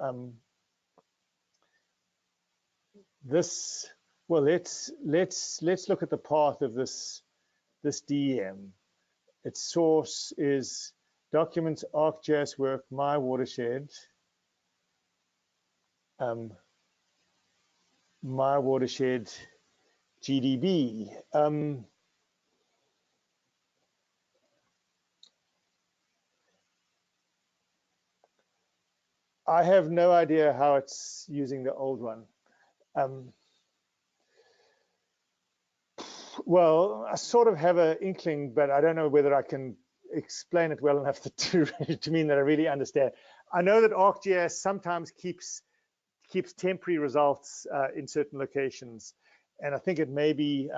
Speaker 1: this. Well, let's look at the path of this DEM. Its source is documents ArcGIS work my watershed. My watershed GDB. I have no idea how it's using the old one. Well, I sort of have an inkling, but I don't know whether I can explain it well enough to mean that I really understand. I know that ArcGIS sometimes keeps temporary results in certain locations, and I think it may be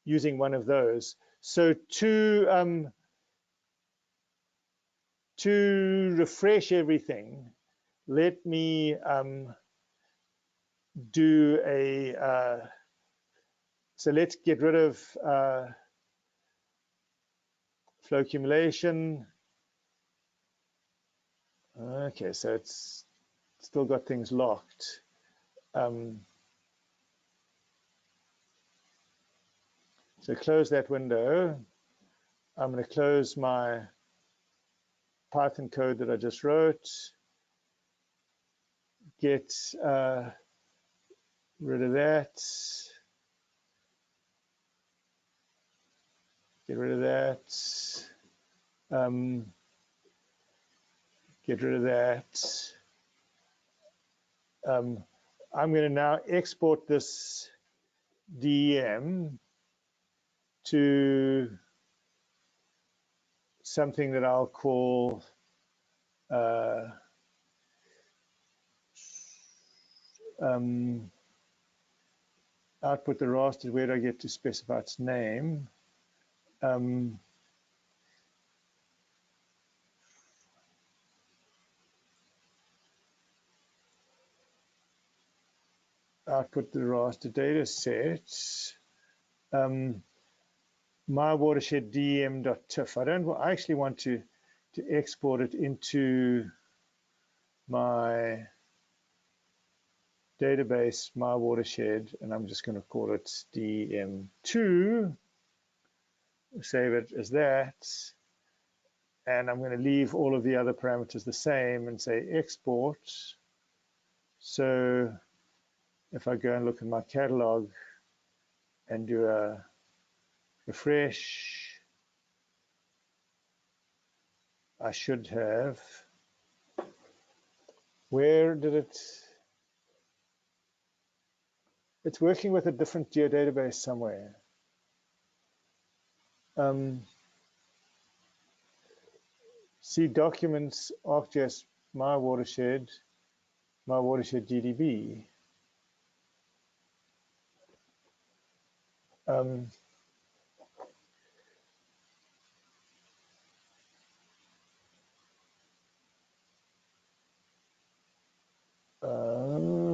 Speaker 1: using one of those. So to refresh everything, let me do a so let's get rid of flow accumulation. Okay, so it's still got things locked. So close that window. I'm going to close my Python code that I just wrote. Get rid of that. Get rid of that. Get rid of that. I'm going to now export this DEM to something that I'll call output the raster. Where do I get to specify its name? Output the raster data set. My watershed dem.tif. I actually want to export it into my database, my watershed, and I'm just going to call it DM2. Save it as that. And I'm going to leave all of the other parameters the same and say export. So if I go and look at my catalog and do a refresh, I should have, where did it, it's working with a different geodatabase somewhere. See documents, ArcGIS, my watershed GDB.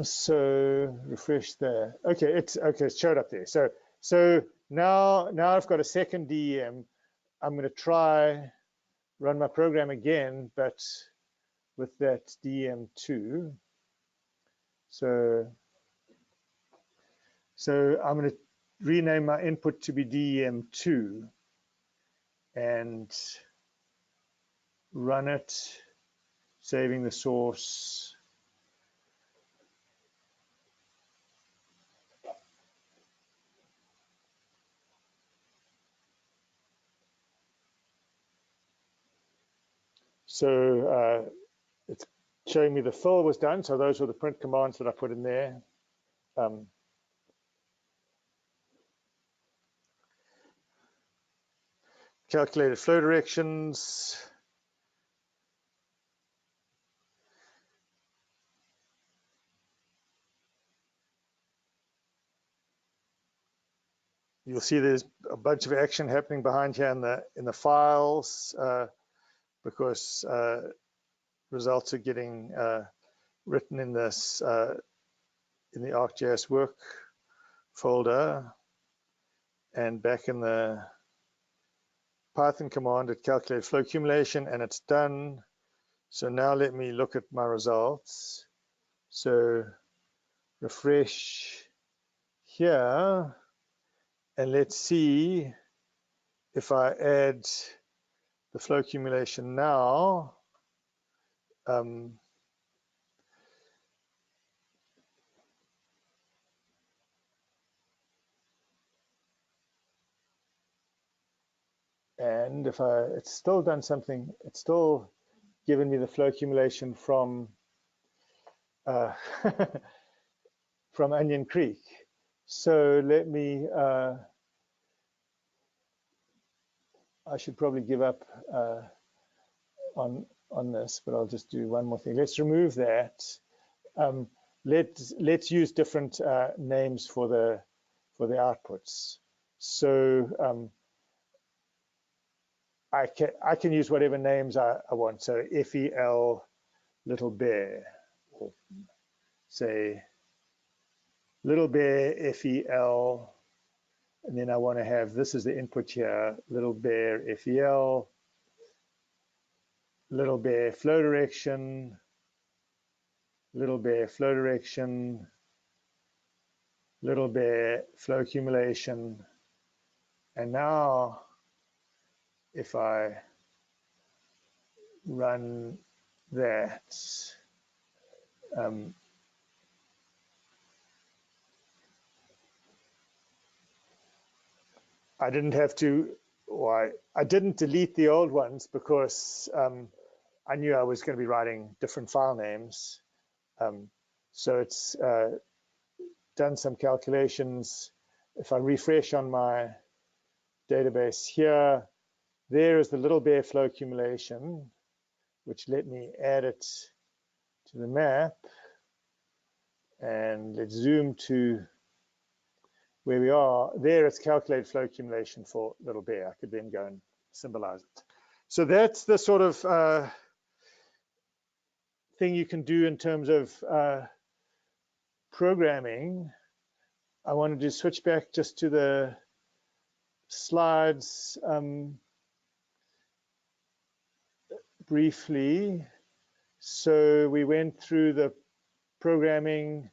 Speaker 1: So refresh there. Okay, it's showed up there. So now I've got a second DEM. I'm going to try run my program again, but with that DEM2. So I'm going to rename my input to be DEM2 and run it, saving the source. So it's showing me the fill was done. So those were the print commands that I put in there. Calculated flow directions. You'll see there's a bunch of action happening behind here in the files because results are getting written in this in the ArcGIS work folder, and back in the Python command it calculated flow accumulation and it's done. So now let me look at my results. So refresh here and let's see if I add the flow accumulation now. And if it's still done something, it's still given me the flow accumulation from from Onion Creek. So let me, I should probably give up on this, but I'll just do one more thing. Let's remove that. Let's use different names for the outputs. So I can use whatever names I want. So FEL little bear, or say little bear FEL, and then I want to have, this is the input here, little bear FEL, little bear flow direction, little bear flow direction, little bear flow accumulation. And now if I run that, I didn't have to, or I didn't delete the old ones because I knew I was going to be writing different file names. So it's done some calculations. If I refresh on my database here, there is the little bear flow accumulation, which let me add it to the map. And let's zoom to where we are. There it's calculated flow accumulation for little bear. I could then go and symbolize it. So that's the sort of thing you can do in terms of programming. I wanted to switch back just to the slides briefly. So we went through the programming.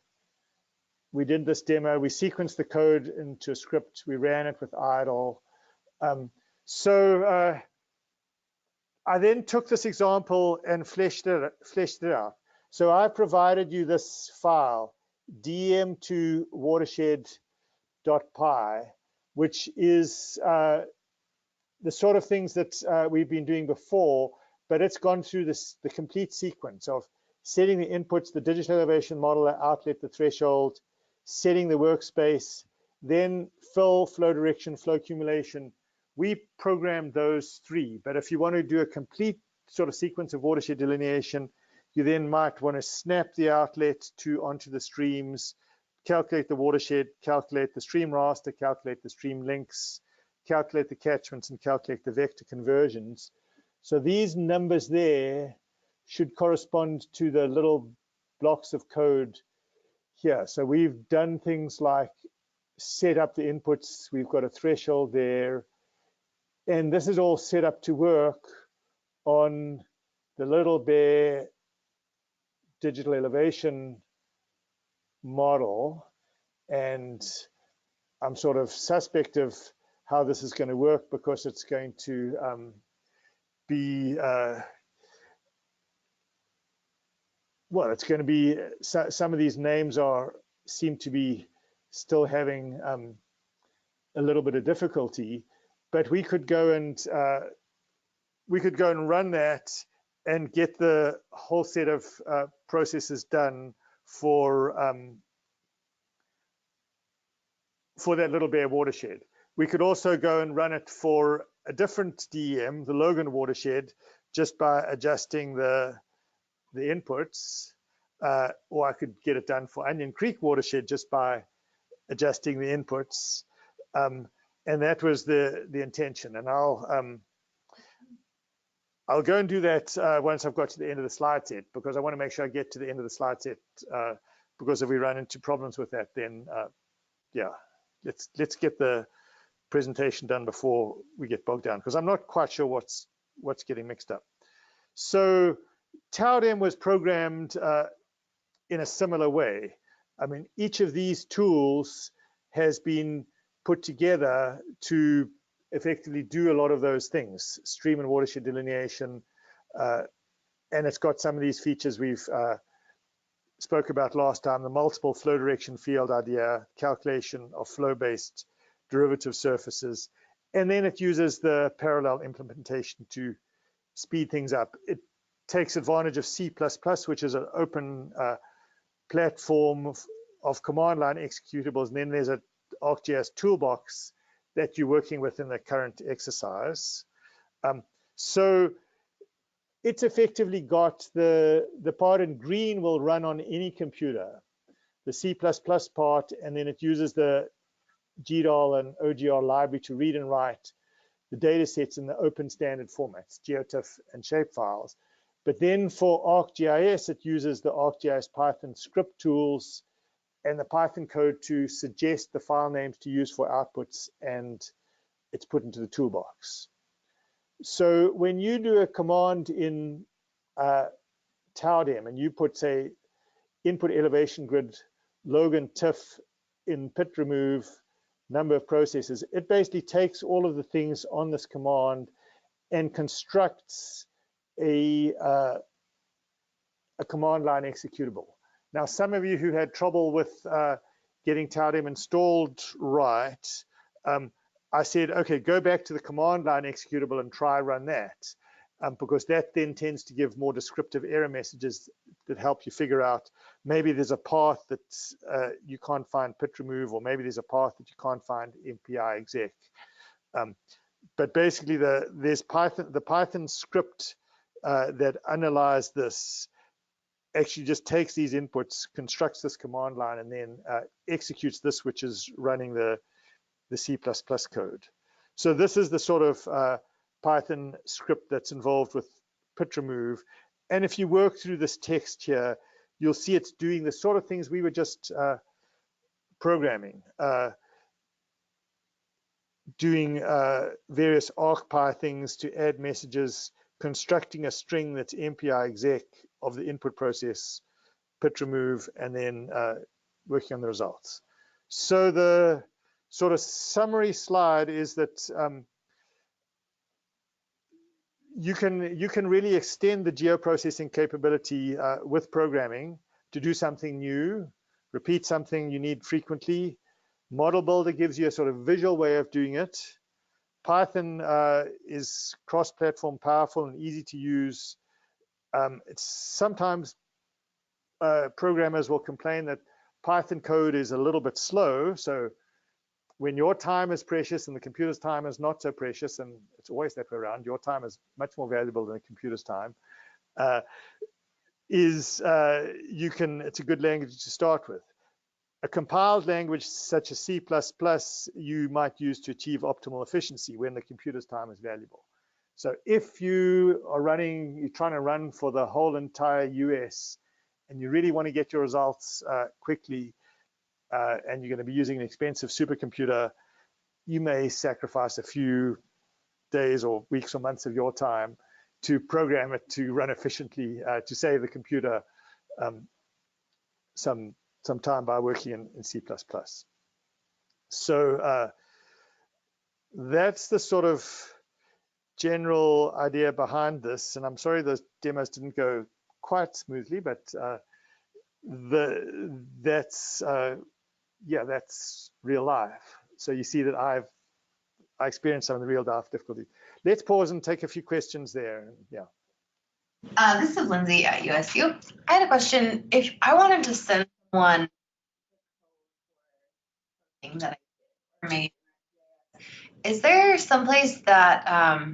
Speaker 1: We did this demo. We sequenced the code into a script. We ran it with idle. So I then took this example and fleshed it out. So I provided you this file, dm2 watershed.py, which is the sort of things that we've been doing before, but it's gone through the complete sequence of setting the inputs, the digital elevation model, outlet, the threshold, setting the workspace, then fill, flow direction, flow accumulation. We programmed those three, but if you want to do a complete sort of sequence of watershed delineation, you then might want to snap the outlet onto the streams, calculate the watershed, calculate the stream raster, calculate the stream links, calculate the catchments, and calculate the vector conversions. So these numbers there should correspond to the little blocks of code here. So we've done things like set up the inputs. We've got a threshold there. And this is all set up to work on the little bear digital elevation model. And I'm sort of suspect of how this is going to work because it's going to be, well, it's going to be, some of these names seem to be still having a little bit of difficulty, but we could go and run that and get the whole set of processes done for that Little Bear watershed. We could also go and run it for a different DEM, the Logan watershed, just by adjusting the inputs, or I could get it done for Onion Creek watershed just by adjusting the inputs, and that was the intention. And I'll go and do that once I've got to the end of the slide set, because I want to make sure I get to the end of the slide set, because if we run into problems with that, then yeah, let's get the presentation done before we get bogged down, because I'm not quite sure what's getting mixed up. So TAUDEM was programmed in a similar way. I mean, each of these tools has been put together to effectively do a lot of those things, stream and watershed delineation, and it's got some of these features we've spoke about last time, the multiple flow direction field idea, calculation of flow-based derivative surfaces, and then it uses the parallel implementation to speed things up. It takes advantage of C++, which is an open platform of command line executables, and then there's an ArcGIS toolbox that you're working with in the current exercise. So it's effectively got the part in green will run on any computer, the C++ part, and then it uses the GDAL and OGR library to read and write the data sets in the open standard formats, GeoTIFF and shapefiles. But then for ArcGIS, it uses the ArcGIS Python script tools and the Python code to suggest the file names to use for outputs, and it's put into the toolbox. So when you do a command in TAUDEM and you put, say, input elevation grid, Logan TIFF in pit remove, number of processes, it basically takes all of the things on this command and constructs a command line executable. Now, some of you who had trouble with getting TAUDEM installed right, I said, okay, go back to the command line executable and try run that, because that then tends to give more descriptive error messages that help you figure out maybe there's a path that you can't find pit remove, or maybe there's a path that you can't find MPI exec. But basically, there's the Python script that analyzes this, actually just takes these inputs, constructs this command line, and then executes this, which is running the C++ code. So this is the sort of Python script that's involved with pit remove. And if you work through this text here, you'll see it's doing the sort of things we were just programming, doing various ArcPy things to add messages, constructing a string that's MPI exec of the input process, pit remove, and then working on the results. So the sort of summary slide is that you can really extend the geoprocessing capability with programming to do something new, repeat something you need frequently. Model Builder gives you a sort of visual way of doing it. Python is cross-platform, powerful, and easy to use. It's sometimes programmers will complain that Python code is a little bit slow. So when your time is precious and the computer's time is not so precious, and it's always that way around, your time is much more valuable than the computer's time, it's a good language to start with. A compiled language such as C++ you might use to achieve optimal efficiency when the computer's time is valuable. So if you're trying to run for the whole entire US and you really want to get your results quickly, and you're going to be using an expensive supercomputer, you may sacrifice a few days or weeks or months of your time to program it to run efficiently, to save the computer some time by working in C++. So that's the sort of general idea behind this. And I'm sorry those demos didn't go quite smoothly, but that's real life. So you see that I experienced some of the real life difficulties. Let's pause and take a few questions there. Yeah.
Speaker 5: This is Lindsay at USU. I had a question. If I wanted to send someone thing that I made, is there someplace that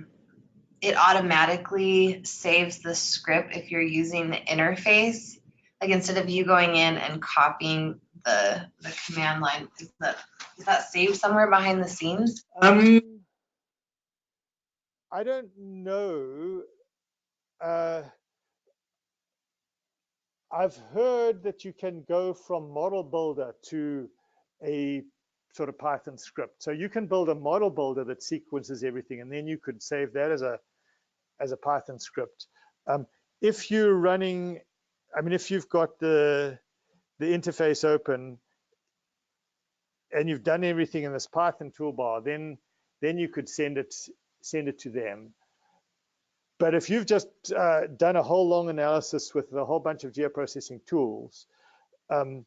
Speaker 5: it automatically saves the script if you're using the interface? Like instead of you going in and copying the command line, is that saved somewhere behind the scenes?
Speaker 1: I don't know. I've heard that you can go from model builder to a sort of Python script. So you can build a model builder that sequences everything, and then you could save that as a Python script. If you're running, I mean, if you've got the interface open and you've done everything in this Python toolbar, then you could send it to them. But if you've just done a whole long analysis with a whole bunch of geoprocessing tools, I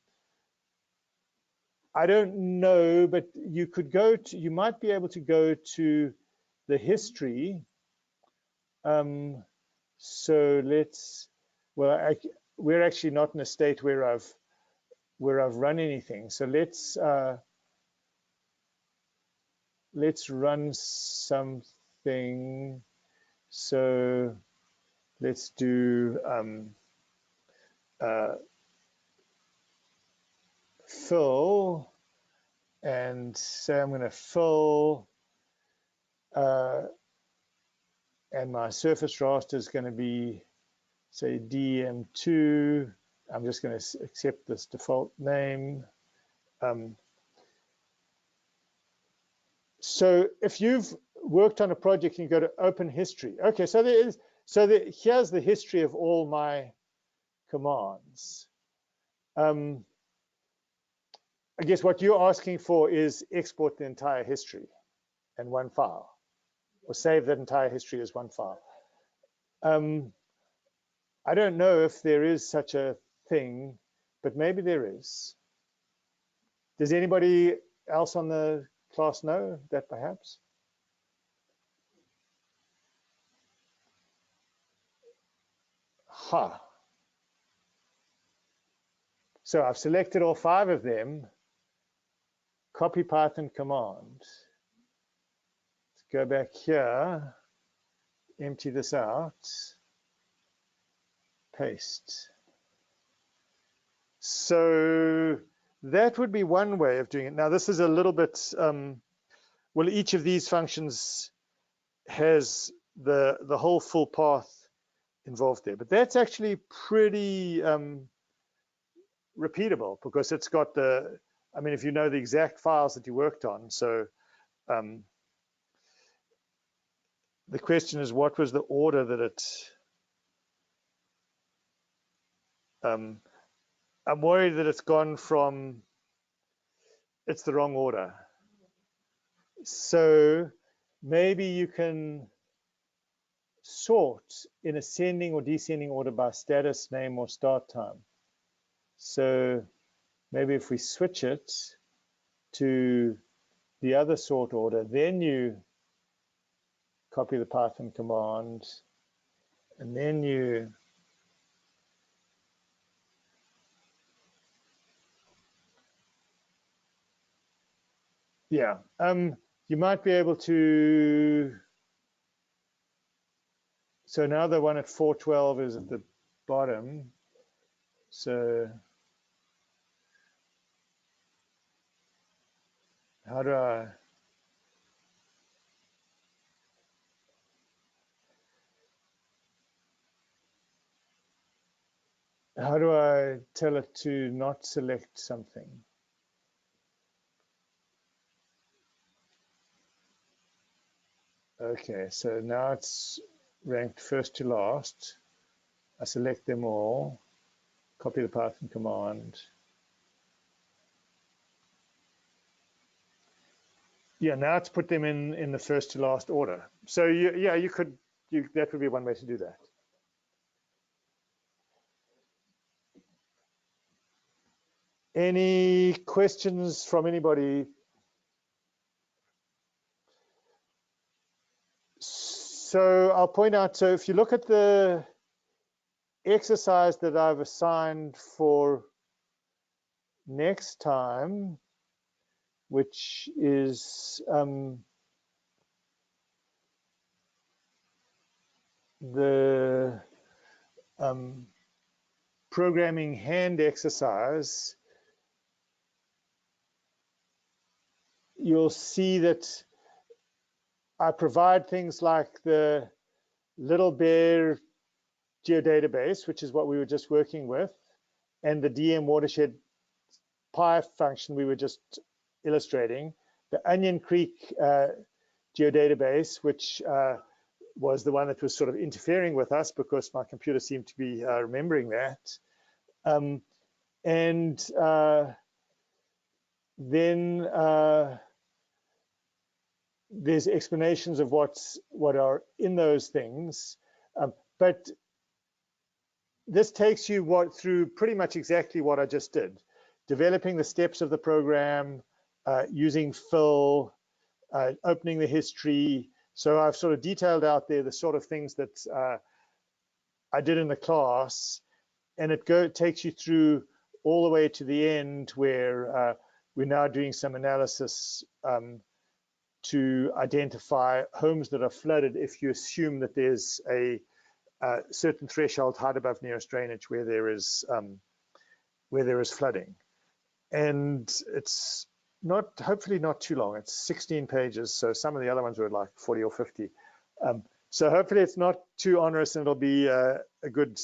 Speaker 1: don't know, but you could go to, you might be able to go to the history. So let's, well, we're actually not in a state where I've run anything. So let's run something. So let's do fill, and say I'm going to fill, and my surface raster is going to be, say, DM2. I'm just going to accept this default name. So if you've worked on a project and you go to open history, okay, so here's the history of all my commands. I guess what you're asking for is export the entire history in one file, or save that entire history as one file. I don't know if there is such a thing, but maybe there is. Does anybody else on the class know that perhaps? Ha. So I've selected all 5 of them. Copy Python command. Let's go back here, empty this out, paste. So that would be one way of doing it. Now this is a little bit, well, each of these functions has the whole full path involved there, but that's actually pretty repeatable because it's got the, I mean, if you know the exact files that you worked on. So the question is, what was the order that it, I'm worried that it's gone from, it's the wrong order. So maybe you can sort in ascending or descending order by status, name, or start time. So maybe if we switch it to the other sort order, then you copy the Python command, and then you you might be able to, so now the one at 412 is at the bottom. So how do I tell it to not select something? Okay, so now it's ranked first to last. I select them all, copy the Python command. Yeah, now it's put them in the first to last order. So you could, that would be one way to do that. Any questions from anybody? So I'll point out, so if you look at the exercise that I've assigned for next time, which is the programming hand exercise, you'll see that I provide things like the Little Bear geodatabase, which is what we were just working with, and the DM Watershed Pi function we were just illustrating, the Onion Creek geodatabase, which was the one that was sort of interfering with us because my computer seemed to be remembering that. And then there's explanations of what are in those things. But this takes you through pretty much exactly what I just did. Developing the steps of the program, using fill, opening the history. So I've sort of detailed out there the sort of things that I did in the class, and it takes you through all the way to the end where we're now doing some analysis to identify homes that are flooded if you assume that there's a certain threshold height above nearest drainage where there is flooding. And it's hopefully not too long. It's 16 pages, so some of the other ones were like 40 or 50. So hopefully it's not too onerous, and it'll be a good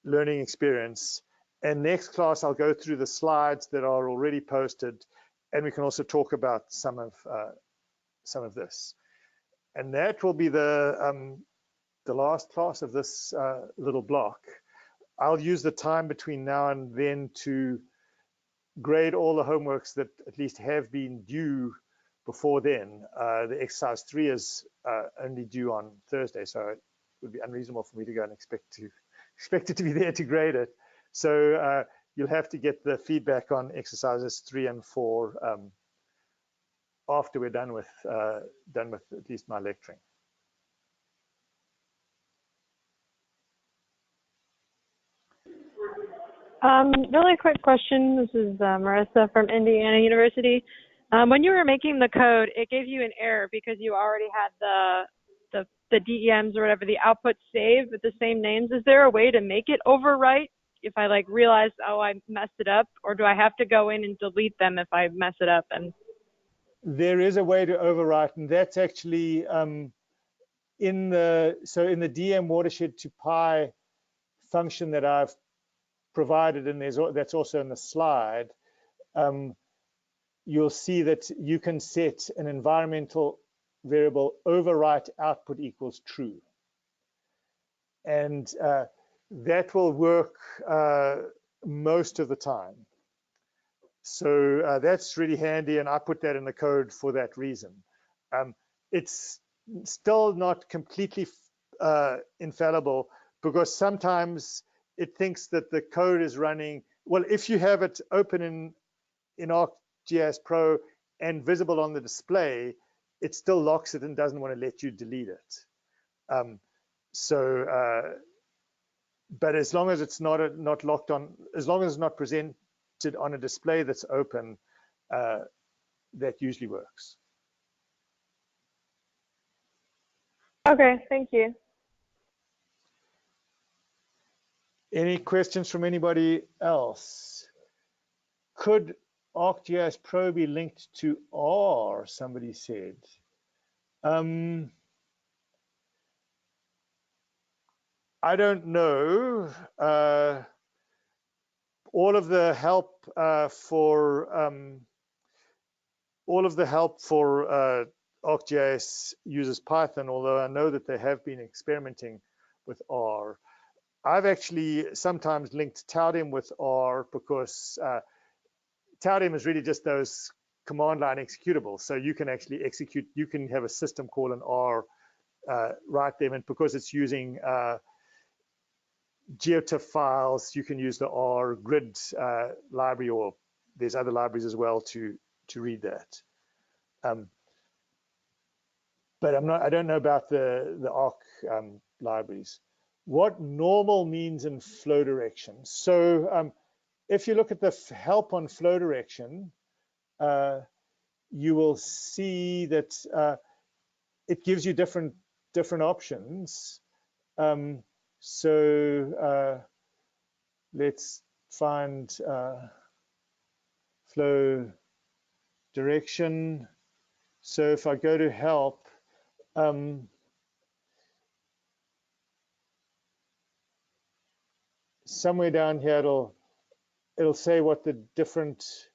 Speaker 1: learning experience. And next class, I'll go through the slides that are already posted, and we can also talk about some of this. And that will be the last class of this little block. I'll use the time between now and then to grade all the homeworks that at least have been due before then. The exercise 3 is only due on Thursday, so it would be unreasonable for me to go and expect it to be there to grade it. So you'll have to get the feedback on exercises 3 and 4 after we're done with at least my lecturing.
Speaker 4: Really quick question. This is Marissa from Indiana University. When you were making the code, it gave you an error because you already had the DEMs or whatever, the output saved with the same names. Is there a way to make it overwrite if I like realize, oh, I messed it up, or do I have to go in and delete them if I mess it up? And
Speaker 1: there is a way to overwrite, and that's actually in the DM Watershed to Pi function that I've provided, and that's also in the slide. You'll see that you can set an environmental variable overwrite output equals true, and that will work most of the time. So that's really handy, and I put that in the code for that reason. It's still not completely infallible, because sometimes it thinks that the code is running. Well, if you have it open in ArcGIS Pro and visible on the display, it still locks it and doesn't want to let you delete it. But as long as it's not locked on, as long as it's not presented on a display that's open, that usually works.
Speaker 4: okay, thank you.
Speaker 1: Any questions from anybody else? Could ArcGIS Pro be linked to R? Somebody said. I don't know. All of the help for ArcGIS uses Python, although I know that they have been experimenting with R. I've actually sometimes linked Taudim with R because Taudim is really just those command line executables. So you can actually execute, you can have a system call in R right there, and because it's using geotiff files, you can use the R grid library, or there's other libraries as well to read that. But I don't know about the ARC libraries. what normal means in flow direction. So if you look at the help on flow direction, you will see that it gives you different options. So let's find flow direction. So if I go to help, somewhere down here it'll say what the different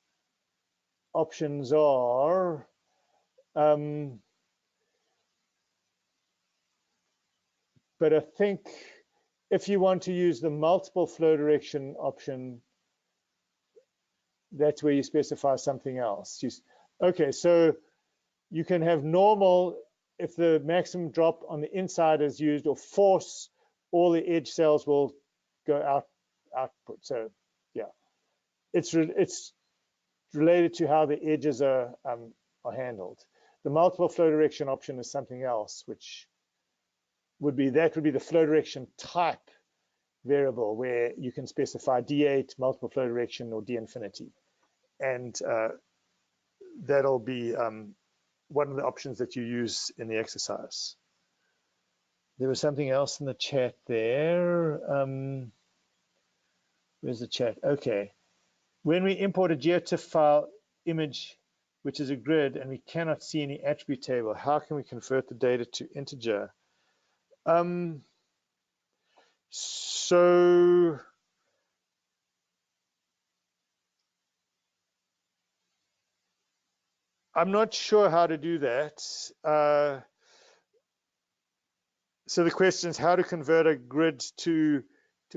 Speaker 1: options are. But I think if you want to use the multiple flow direction option, that's where you specify something else. Okay, so you can have normal if the maximum drop on the inside is used, or force, all the edge cells will go output. So yeah, it's related to how the edges are handled. The multiple flow direction option is something else, which would be the flow direction type variable, where you can specify D8, multiple flow direction, or D infinity. And that'll be one of the options that you use in the exercise. There was something else in the chat there. Where's the chat? Okay. When we import a GeoTIFF file image, which is a grid, and we cannot see any attribute table, how can we convert the data to integer? So I'm not sure how to do that. So the question is how to convert a grid to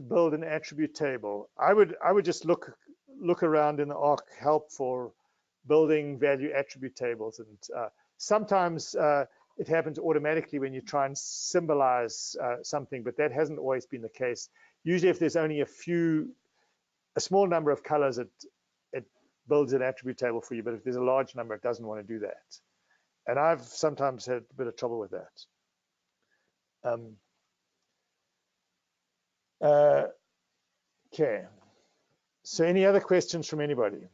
Speaker 1: build an attribute table. I would just look around in the Arc help for building value attribute tables, and sometimes it happens automatically when you try and symbolize something, but that hasn't always been the case. Usually if there's only a small number of colors, it builds an attribute table for you, but if there's a large number, it doesn't want to do that. And I've sometimes had a bit of trouble with that. Okay, so any other questions from anybody?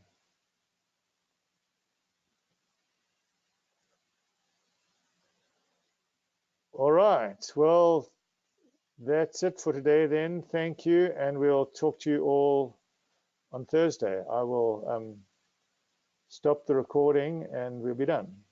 Speaker 1: All right, well, that's it for today then. Thank you, and we'll talk to you all on Thursday. I will stop the recording and we'll be done.